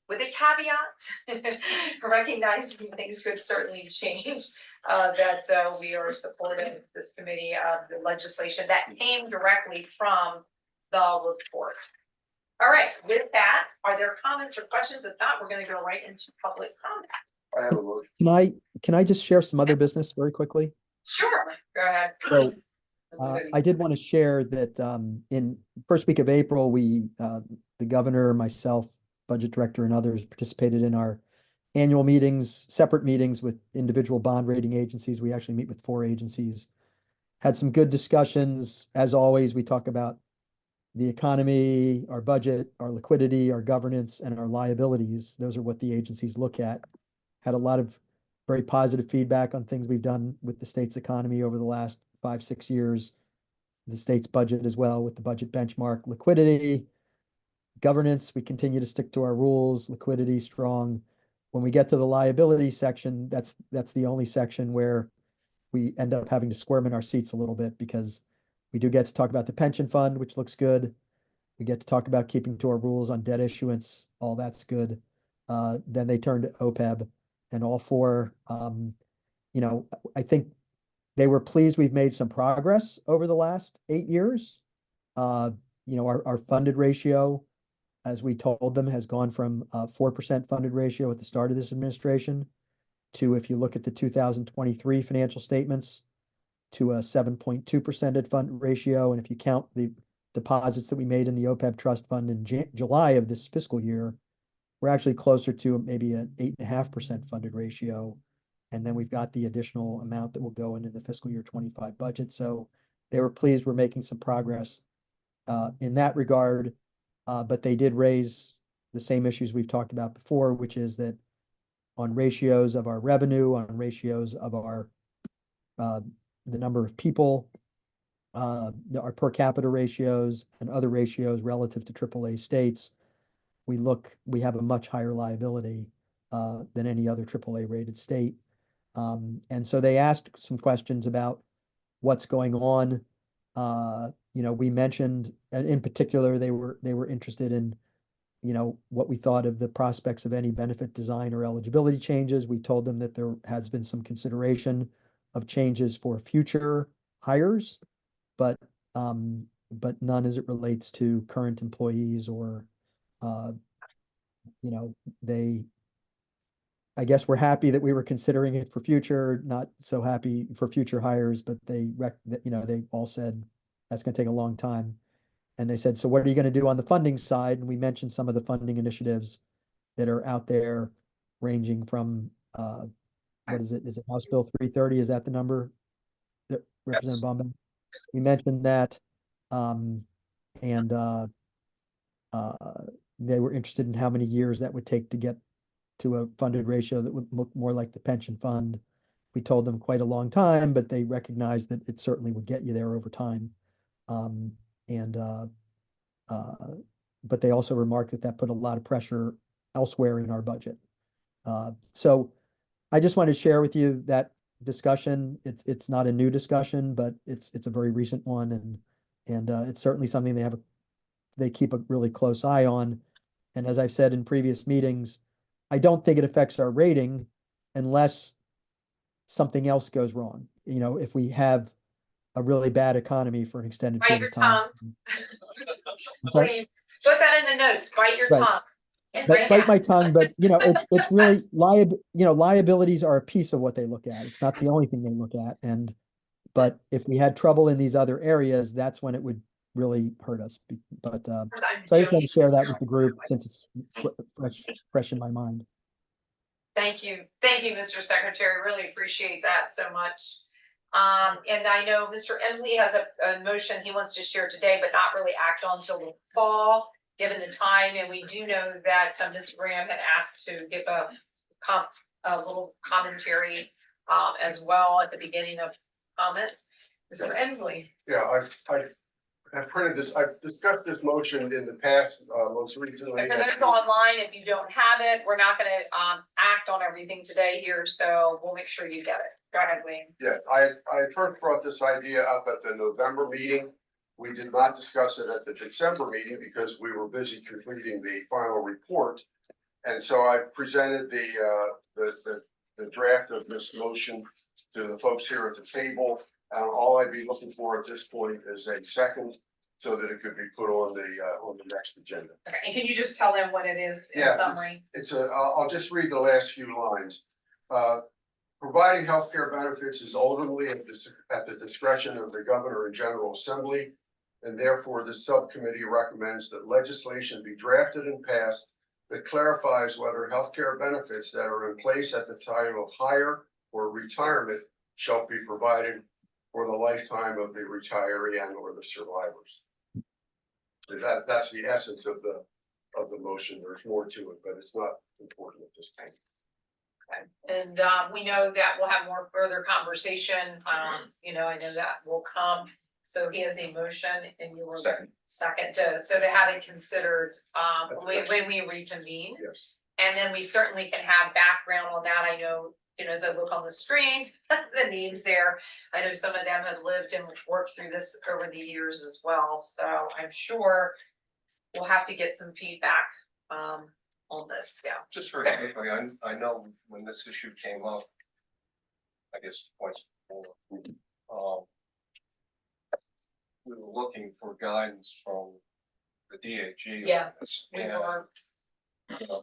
with a caveat, recognizing things could certainly change, that we are supporting this committee of the legislation that came directly from the report. All right, with that, are there comments or questions? If not, we're gonna go right into public comment. I have a motion. Can I just share some other business very quickly? Sure, go ahead. So, I did want to share that in first week of April, the governor, myself, budget director, and others participated in our annual meetings, separate meetings with individual bond rating agencies. We actually meet with 4 agencies. Had some good discussions. As always, we talk about the economy, our budget, our liquidity, our governance, and our liabilities. Those are what the agencies look at. Had a lot of very positive feedback on things we've done with the state's economy over the last 5-6 years. The state's budget as well, with the budget benchmark, liquidity, governance, we continue to stick to our rules, liquidity strong. When we get to the liability section, that's the only section where we end up having to squirm in our seats a little bit, because we do get to talk about the pension fund, which looks good. We get to talk about keeping to our rules on debt issuance, all that's good. Then they turn to OPEB, and all 4, I think they were pleased we've made some progress over the last 8 years. Our funded ratio, as we told them, has gone from a 4% funded ratio at the start of this administration to, if you look at the 2023 financial statements, to a 7.2% fund ratio. And if you count the deposits that we made in the OPEB trust fund in July of this fiscal year, we're actually closer to maybe an 8.5% funded ratio. And then we've got the additional amount that will go into the fiscal year 25 budget. So they were pleased we're making some progress in that regard. But they did raise the same issues we've talked about before, which is that on ratios of our revenue, on ratios of our the number of people, our per capita ratios, and other ratios relative to AAA states, we have a much higher liability than any other AAA rated state. And so they asked some questions about what's going on. We mentioned, and in particular, they were interested in, what we thought of the prospects of any benefit design or eligibility changes. We told them that there has been some consideration of changes for future hires, but none as it relates to current employees or, I guess we're happy that we were considering it for future, not so happy for future hires, but they all said that's going to take a long time. And they said, so what are you going to do on the funding side? And we mentioned some of the funding initiatives that are out there, ranging from, what is it? Is it House Bill 330? Is that the number? Representative Bombay? We mentioned that. They were interested in how many years that would take to get to a funded ratio that would look more like the pension fund. We told them quite a long time, but they recognized that it certainly would get you there over time. But they also remarked that put a lot of pressure elsewhere in our budget. So I just wanted to share with you that discussion. It's not a new discussion, but it's a very recent one, and it's certainly something they keep a really close eye on. And as I've said in previous meetings, I don't think it affects our rating unless something else goes wrong. If we have a really bad economy for an extended Bite period your of time. I'm sorry? Please, put that in the notes, bite your Right. tongue. Bite my tongue, but it's really liabilities are a piece of what they look at. It's not the only thing they look at. But if we had trouble in these other areas, that's when it would really hurt us. But so I just want to share that with the group since it's fresh in my mind. Thank you, Mr. Secretary, really appreciate that so much. And I know Mr. Emsley has a motion he wants to share today, but not really act on until the fall, given the time. And we do know that Ms. Graham had asked to give a little commentary as well at the beginning of comments. Mr. Emsley. Yeah, I printed this, I've discussed this motion in the past, most recently. And for those online, if you don't have it, we're not gonna act on everything today here, so we'll make sure you get it. Go ahead, Wayne. Yes, I first brought this idea up at the November meeting. We did not discuss it at the December meeting because we were busy completing the final report. And so I presented the draft of this motion to the folks here at the table. All I'd be looking for at this point is a second so that it could be put on the next agenda. Okay, and can you just tell them what it is in Yes, summary? I'll just read the last few lines. Providing healthcare benefits is ultimately at the discretion of the Governor and General Assembly. And therefore, the subcommittee recommends that legislation be drafted and passed that clarifies whether healthcare benefits that are in place at the time of hire or retirement shall be provided for the lifetime of the retiree and or the survivors. That's the essence of the motion. There's more to it, but it's not important at this point. Okay, and we know that we'll have more further conversation, you know, I know that will come. So he has a motion and you were second to have it considered, when we reconvene. Yes. And then we certainly can have background on that. I know, you know, as I look on the screen, the names there, I know some of them have lived and worked through this over the years as well. So I'm sure we'll have to get some feedback, on this, yeah. Just very quickly, I know when this issue came up, I guess twice before, we were looking for guidance from the DAG. Yeah, on this, we and, were. you know,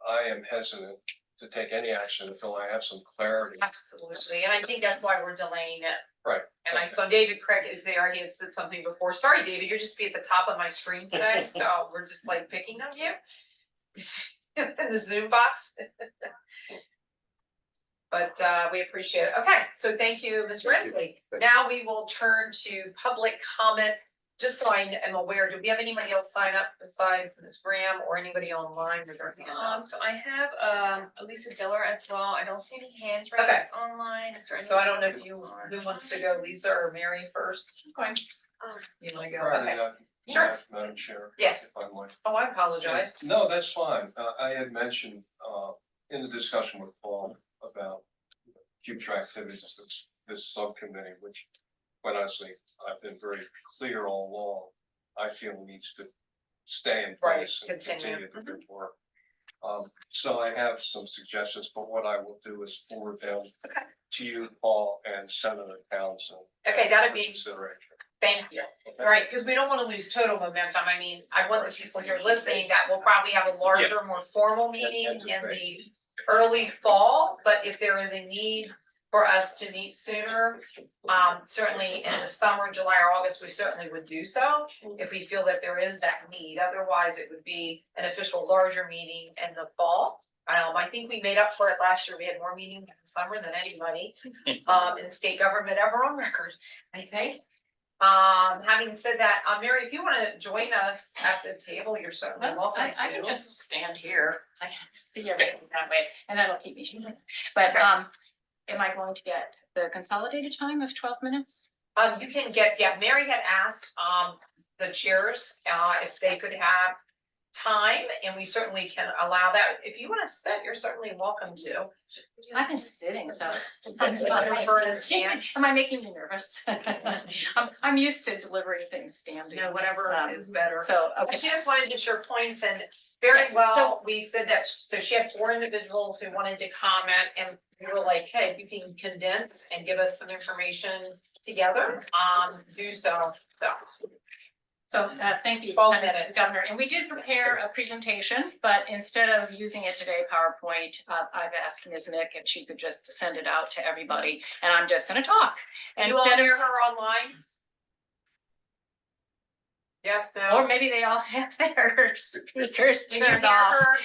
I am hesitant to take any action until I have some clarity. Absolutely, and I think that's why we're delaying it. Right. And I saw David Craig is there, he had said something before, sorry, David, you're just be at the top of my screen today, so we're just like picking on you. In the Zoom box. But we appreciate it, okay, so thank you, Ms. Rensley. Now we will turn to public comment, just so I am aware, do we have anybody else sign up besides Ms. Graham or anybody online with their hand up? So I have Elisa Diller as well. I don't see any hands Okay. raised online. Is there So I don't know anybody if you, on- who wants to go, Lisa or Mary first? Okay. You wanna go, Prior to okay, that, Sure. Madam Chair. Yes. If I might. oh, I apologize. No, that's fine. I had mentioned in the discussion with Paul about future activities of this subcommittee, which quite honestly, I've been very clear all along. I feel needs to stay in Right, place and continue. continue to do work. So I have some suggestions, but what I will do is forward them to you, Paul, and Senator Townsend. Okay, that'd for be, consideration. thank you. Okay? Right, because we don't want to lose total momentum. I mean, I want the people here listening that we'll probably have a larger, more formal meeting in the early fall, but if there is a need for us to meet sooner, certainly in the summer, July or August, we certainly would do so if we feel that there is that need. Otherwise, it would be an official larger meeting in the fall. I think we made up for it last year. We had more meetings in the summer than anybody in state government ever on record, I think. Having said that, Mary, if you wanna join us at the table, you're certainly welcome to. I can just stand here, I can see everything that way, and that'll keep me shooting. But, Okay. am I going to get the consolidated time of 12 minutes? You can get, yeah, Mary had asked, the chairs, if they could have time, and we certainly can allow that. If you wanna sit, you're certainly welcome to. I've been sitting, so. Prefer to stand. Am I making you nervous? I'm used to delivering things standing. You know, whatever is better. So, okay. And she just wanted to share points and very Yeah, well, we said that, so she had 4 individuals who wanted to comment and we were like, hey, you can condense and give us some information together, do so. So, thank you, 12 minutes. Governor, and we did prepare a presentation, but instead of using it today, PowerPoint, I've asked Ms. Mick if she could just send it out to everybody, and I'm just gonna talk. You all Instead of- hear her online? Yes, no? Or maybe they all have their speakers Can you turned hear off. her,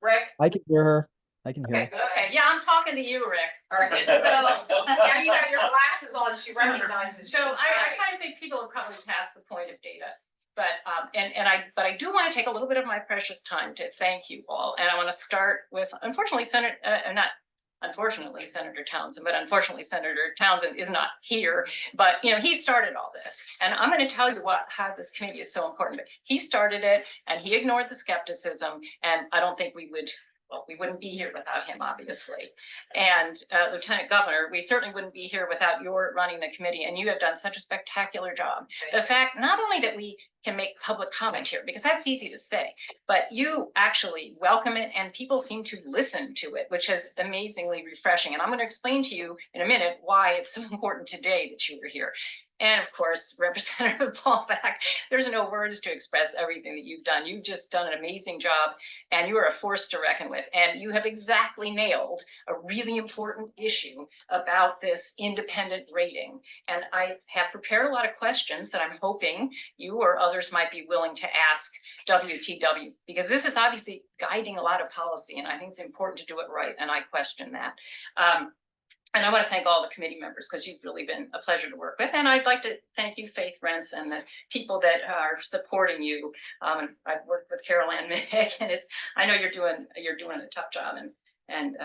Rick? I can hear her. I can hear her. Okay, yeah, I'm talking to you, Rick. All right, so, now you got your glasses on, she recognizes you. So I kind of think people are probably past the point of data. But but I do want to take a little bit of my precious time to thank you all. And I want to start with, unfortunately, Senator Townsend, but unfortunately Senator Townsend is not here. But you know, he started all this. And I'm going to tell you how this committee is so important. He started it and he ignored the skepticism. And I don't think we would well, we wouldn't be here without him, obviously. And Lieutenant Governor, we certainly wouldn't be here without your running the committee, and you have done such a spectacular job. The fact, not only that we can make public comment here, because that's easy to say, but you actually welcome it and people seem to listen to it, which is amazingly refreshing. And I'm going to explain to you in a minute why it's so important today that you were here. And of course, Representative Paulback, there's no words to express everything that you've done. You've just done an amazing job and you are a force to reckon with. And you have exactly nailed a really important issue about this independent rating. And I have prepared a lot of questions that I'm hoping you or others might be willing to ask WTW, because this is obviously guiding a lot of policy and I think it's important to do it right. And I question that. And I want to thank all the committee members because you've really been a pleasure to work with. And I'd like to thank you, Faith Rents, and the people that are supporting you. I've worked with Carol Ann Mick, and I know you're doing a tough job, and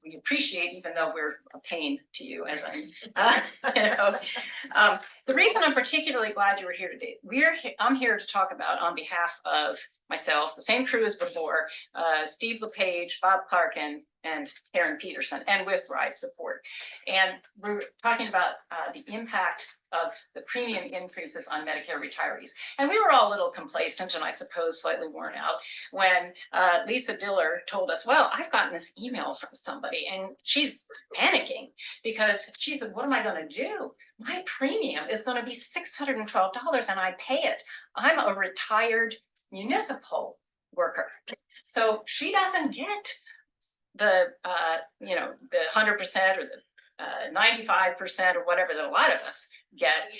we appreciate, even though we're a pain to you, as I'm. The reason I'm particularly glad you were here today, I'm here to talk about, on behalf of myself, the same crew as before, Steve LePage, Bob Clarkin, and Karen Peterson, and with RISE support. And we're talking about the impact of the premium increases on Medicare retirees. And we were all a little complacent and I suppose slightly worn out when Lisa Diller told us, well, I've gotten this email from somebody and she's panicking because she said, what am I going to do? My premium is going to be $612 and I pay it. I'm a retired municipal worker. So she doesn't get the, the 100% or the 95% or whatever that a lot of us get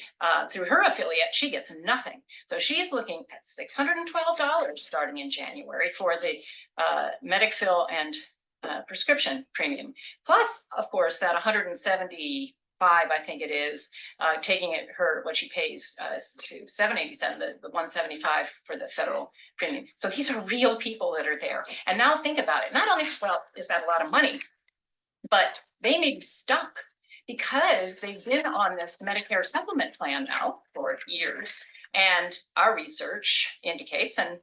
through her affiliate. She gets nothing. So she's looking at $612 starting in January for the MedicFill and prescription premium. Plus, of course, that $175, I think it is, taking it what she pays to $787, the $175 for the federal premium. So these are real people that are there. And now think about it. Not only, well, is that a lot of money, but they may be stuck because they've been on this Medicare supplement plan now for years. And our research indicates, and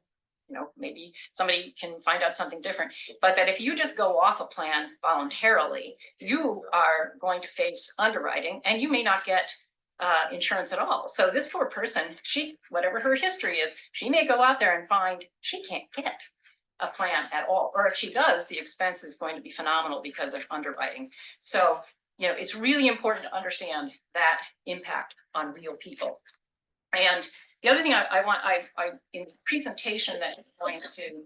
maybe somebody can find out something different, but that if you just go off a plan voluntarily, you are going to face underwriting and you may not get insurance at all. So this poor person, whatever her history is, she may go out there and find she can't get a plan at all. Or if she does, the expense is going to be phenomenal because of underwriting. So, it's really important to understand that impact on real people. And the other thing I in the presentation that is going to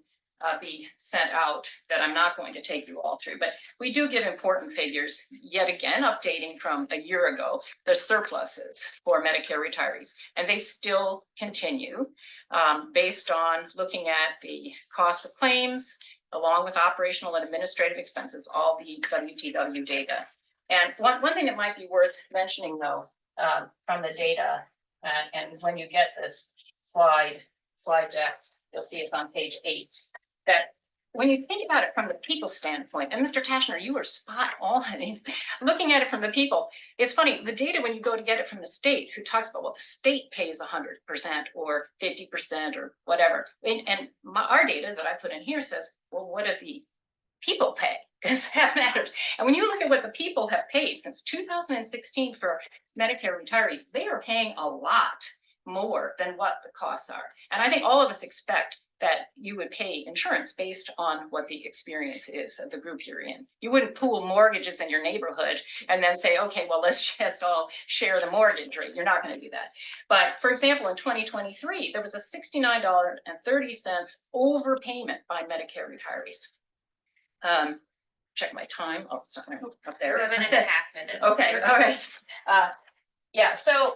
be sent out, that I'm not going to take you all through, but we do give important figures, yet again, updating from a year ago, the surpluses for Medicare retirees. And they still continue based on looking at the cost of claims, along with operational and administrative expenses, all the WTW data. And one thing that might be worth mentioning, though, from the data, and when you get this slide deck, you'll see it's on page 8, that when you think about it from the people standpoint, and Mr. Tashner, you were spot on in looking at it from the people. It's funny, the data, when you go to get it from the state, who talks about, well, the state pays 100% or 50% or whatever. And our data that I put in here says, well, what do the people pay? Because that matters. And when you look at what the people have paid since 2016 for Medicare retirees, they are paying a lot more than what the costs are. And I think all of us expect that you would pay insurance based on what the experience is of the group you're in. You wouldn't pool mortgages in your neighborhood and then say, okay, well, let's just all share the mortgage rate. You're not going to do that. But for example, in 2023, there was a $69.30 overpayment by Medicare retirees. Check my time. Oh, sorry, up there. 7.5 minutes. Okay, all right. Yeah, so,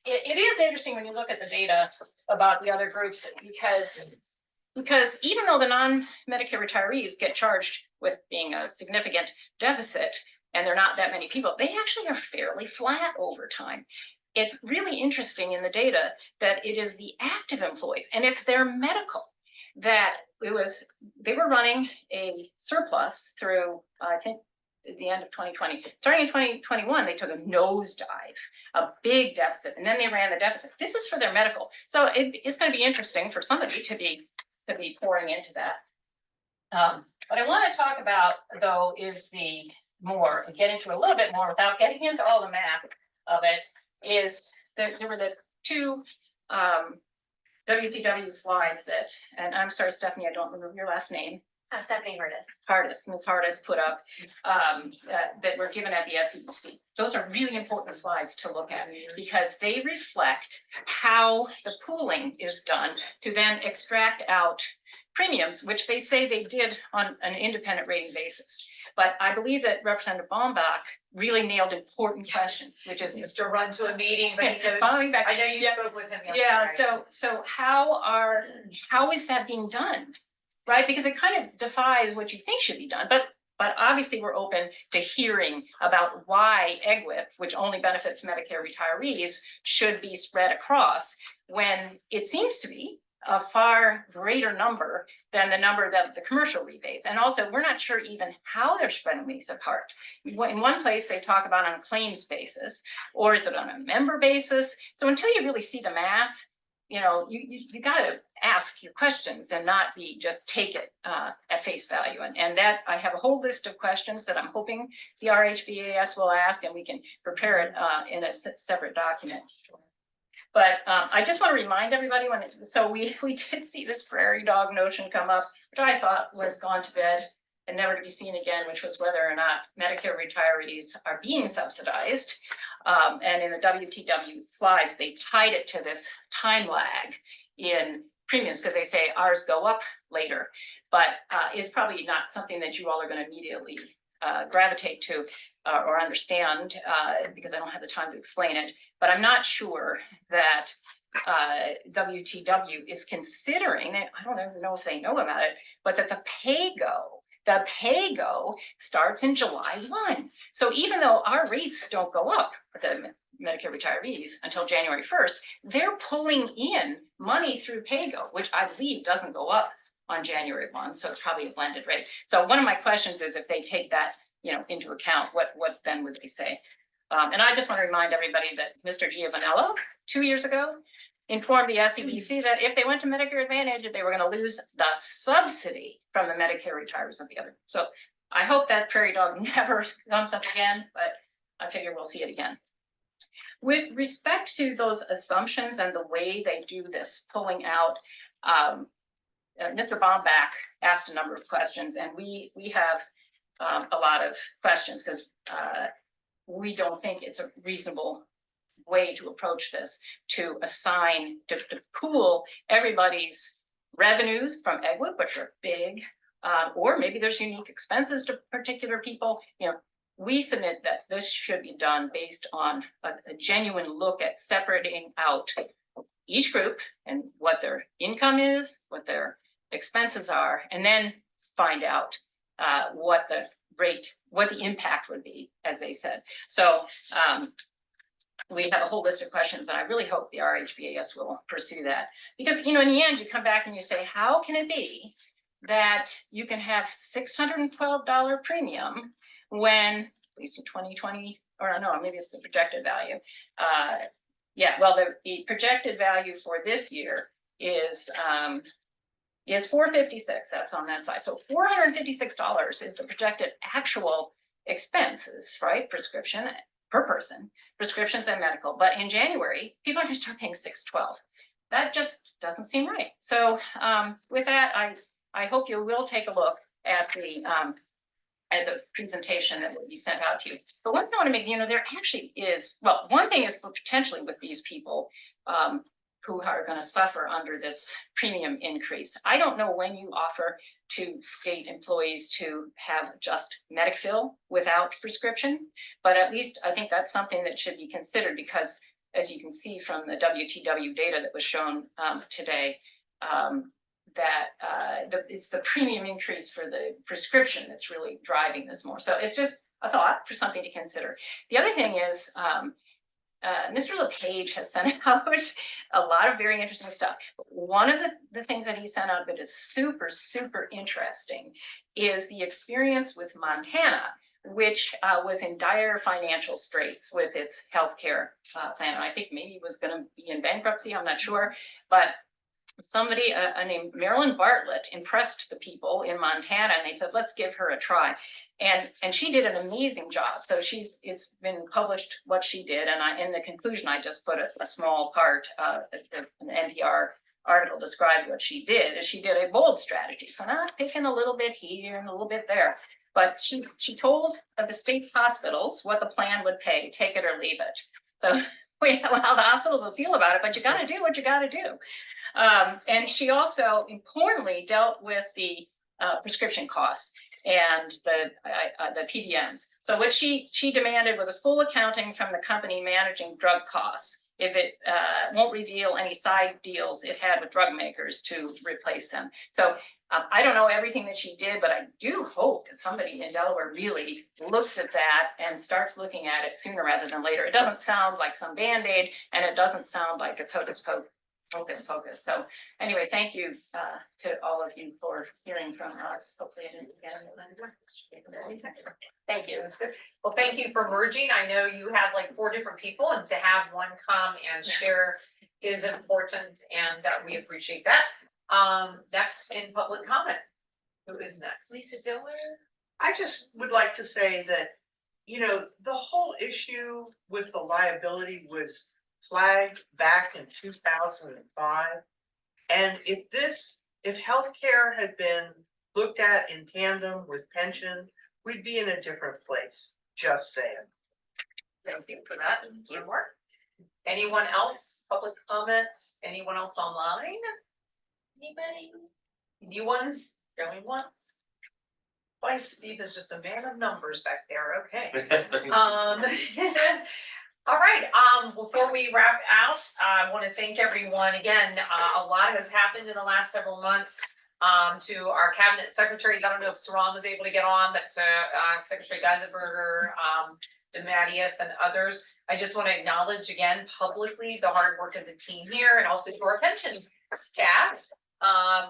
it is interesting when you look at the data about the other groups, because even though the non-Medicare retirees get charged with being a significant deficit, and they're not that many people, they actually are fairly flat over time. It's really interesting in the data that it is the active employees, and it's their medical, that they were running a surplus through, I think, at the end of 2020. Starting in 2021, they took a nosedive, a big deficit, and then they ran the deficit. This is for their medical. So it's going to be interesting for somebody to be pouring into that. What I want to talk about though is get into a little bit more without getting into all the math of it, is there were the two WTW slides that, and I'm sorry, Stephanie, I don't remember your last name. Stephanie Ms. Hardis put up, that were given at the SEBC. Those are really important slides to look at because they reflect how the pooling is done to then extract out premiums, which they say they did on an independent rating basis. But I believe that Representative Baumbach really nailed important questions, which is Needs to run to a meeting, but he knows, Following back- I know you yeah. spoke with him yesterday. Yeah, so how is that being done? Right, because it kind of defies what you think should be done, but obviously we're open to hearing about why EGWIP, which only benefits Medicare retirees, should be spread across when it seems to be a far greater number than the number that the commercial rebates. And also, we're not sure even how they're spreading these apart. In one place, they talk about on a claims basis, or is it on a member basis? So until you really see the math, you gotta ask your questions and not be just take it at face value. And that's, I have a whole list of questions that I'm hoping the RHBAS will ask, and we can prepare it in a separate document. But I just want to remind everybody so we did see this prairie dog notion come up, which I thought was gone to bed and never to be seen again, which was whether or not Medicare retirees are being subsidized. And in the WTW slides, they tied it to this time lag in premiums because they say ours go up later, but it's probably not something that you all are going to immediately gravitate to or understand because I don't have the time to explain it. But I'm not sure that WTW is considering, I don't even know if they know about it, but that the pay-go starts in July 1. So even though our rates don't go up for the Medicare retirees until January 1st, they're pulling in money through pay-go, which I believe doesn't go up on January 1. So it's probably a blended rate. So one of my questions is if they take that into account, what then would they say? And I just want to remind everybody that Mr. Giovanello 2 years ago informed the SEBC that if they went to Medicare Advantage, they were going to lose the subsidy from the Medicare retirees of the other. So I hope that prairie dog never comes up again, but I figure we'll see it again. With respect to those assumptions and the way they do this pulling out, Mr. Baumbach asked a number of questions, and we have a lot of questions because we don't think it's a reasonable way to approach this, to assign, to pool everybody's revenues from EGWIP, which are big, or maybe there's unique expenses to particular people. We submit that this should be done based on a genuine look at separating out each group and what their income is, what their expenses are, and then find out what the impact would be, as they said. So we have a whole list of questions, and I really hope the RHBAS will pursue that. Because, in the end, you come back and you say, how can it be that you can have $612 premium when, at least in 2020, or no, maybe it's the projected value. The projected value for this year is $456. That's on that side. So $456 is the projected actual expenses, right? Prescription per person, prescriptions and medical. But in January, people are going to start paying $612. That just doesn't seem right. So with that, I hope you will take a look at the presentation that will be sent out to you. But one thing I want to make, there actually is, well, one thing is potentially with these people who are going to suffer under this premium increase. I don't know when you offer to state employees to have just MedicFill without prescription, but at least I think that's something that should be considered because, as you can see from the WTW data that was shown today, it's the premium increase for the prescription that's really driving this more. So it's just a thought for something to consider. The other thing is, Mr. LePage has sent out a lot of very interesting stuff. One of the things that he sent out that is super, super interesting is the experience with Montana, which was in dire financial straits with its healthcare plan. I think maybe it was going to be in bankruptcy, I'm not sure, but somebody, named Marilyn Bartlett impressed the people in Montana, and they said, let's give her a try. And she did an amazing job. So it's been published what she did. And in the conclusion, I just put a small part, an NPR article described what she did, is she did a bold strategy. So not picking a little bit here and a little bit there, but she told the state's hospitals what the plan would pay, take it or leave it. So we know how the hospitals will feel about it, but you got to do what you got to do. And she also importantly dealt with the prescription costs and the PBMs. So what she demanded was a full accounting from the company managing drug costs. If it won't reveal any side deals it had with drug makers to replace them. So I don't know everything that she did, but I do hope that somebody in Delaware really looks at that and starts looking at it sooner rather than later. It doesn't sound like some Band-Aid, and it doesn't sound like it's hocus pocus. So anyway, thank you to all of you for hearing from us. Hopefully I didn't get it. Thank you. That's good. Well, thank you for merging. I know you had like 4 different people, and to have one come and share is important, and we appreciate that. Next in public comment. Who is next? Lisa Diller? I just would like to say that, the whole issue with the liability was flagged back in 2005. And if healthcare had been looked at in tandem with pension, we'd be in a different place, just saying. Thank you for that. Anyone else? Public comment? Anyone else online? Anybody? Anyone? Going once? Why, Steve is just a man of numbers back there. Okay. All right, before we wrap out, I want to thank everyone again. A lot has happened in the last several months. To our cabinet secretaries, I don't know if Saram was able to get on, but Secretary Geisenberger, DeMatteis, and others. I just want to acknowledge again publicly the hard work of the team here, and also to our pension staff.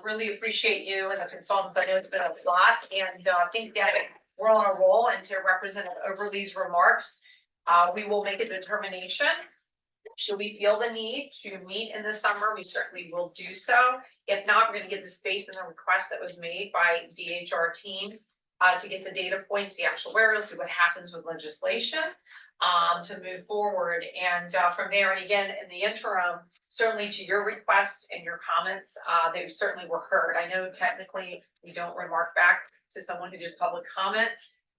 Really appreciate you and the consultants. I know it's been a lot, and I think that we're on a roll. And to Representative Overly's remarks, we will make a determination. Should we feel the need to meet in the summer, we certainly will do so. If not, we're going to get the space in the request that was made by DHR team to get the data points, the actuarial, see what happens with legislation to move forward. And from there, and again, in the interim, certainly to your request and your comments, they certainly were heard. I know technically we don't remark back to someone who does public comment,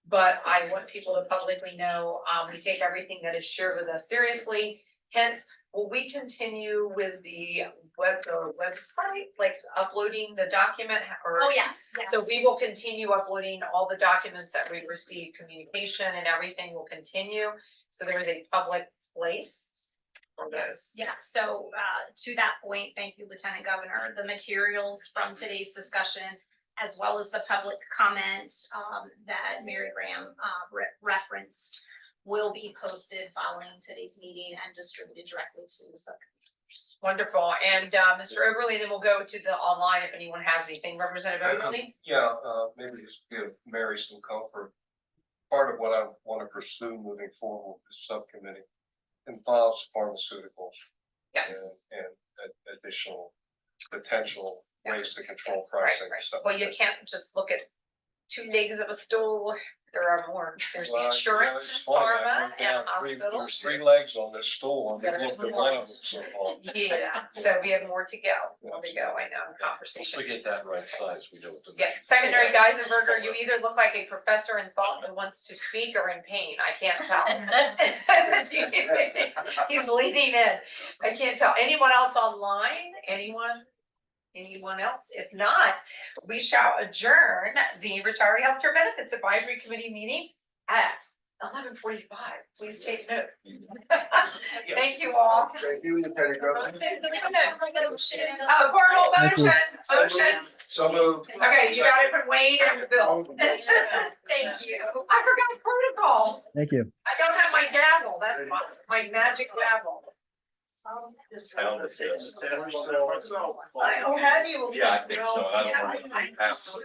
but I want people to publicly know we take everything that is shared with us seriously. Hence, will we continue with the website, like uploading the document or? Oh, yes. So we will continue uploading all the documents that we receive, communication and everything will continue. So there is a public place for this. Yeah, so to that point, thank you, Lieutenant Governor. The materials from today's discussion, as well as the public comment that Mary Graham referenced, will be posted following today's meeting and distributed directly to the subcommittee. Wonderful. And Mr. Overly, then we'll go to the online if anyone has anything. Representative Overly? Yeah, maybe just give Mary some comfort. Part of what I want to pursue moving forward with this subcommittee involves pharmaceuticals. Yes. And additional potential ways to control Yes, pricing. right. Stuff Well, like you that. can't just look at 2 legs of a stool. There are more. There's Well, insurance it's and funny, I pharma wrote and down hospitals. There's 3 legs on this stool, and we looked at one of them so far. Yeah, so we have more to go. More to go, I know, conversation. Once we get that right size, we know what to do. Yeah, Secretary Geisenberger, you either look like a professor in thought who wants to speak or in pain. I can't tell. He's leaning in. I can't tell. Anyone else online? Anyone else? If not, we shall adjourn the Retiree Healthcare Benefits Advisory Committee meeting at 11:45. Please take note. Thank you all. Thank you, Lieutenant Governor. Formal Thank you. motion. So moved. Okay, you got it from Wayne and Bill. Thank you. I forgot protocol. Thank you. I don't have my gavel. That's my magic gavel. Found it, yes. Oh, have you? Yeah, I think so. I don't know. Yeah, I- Pass it.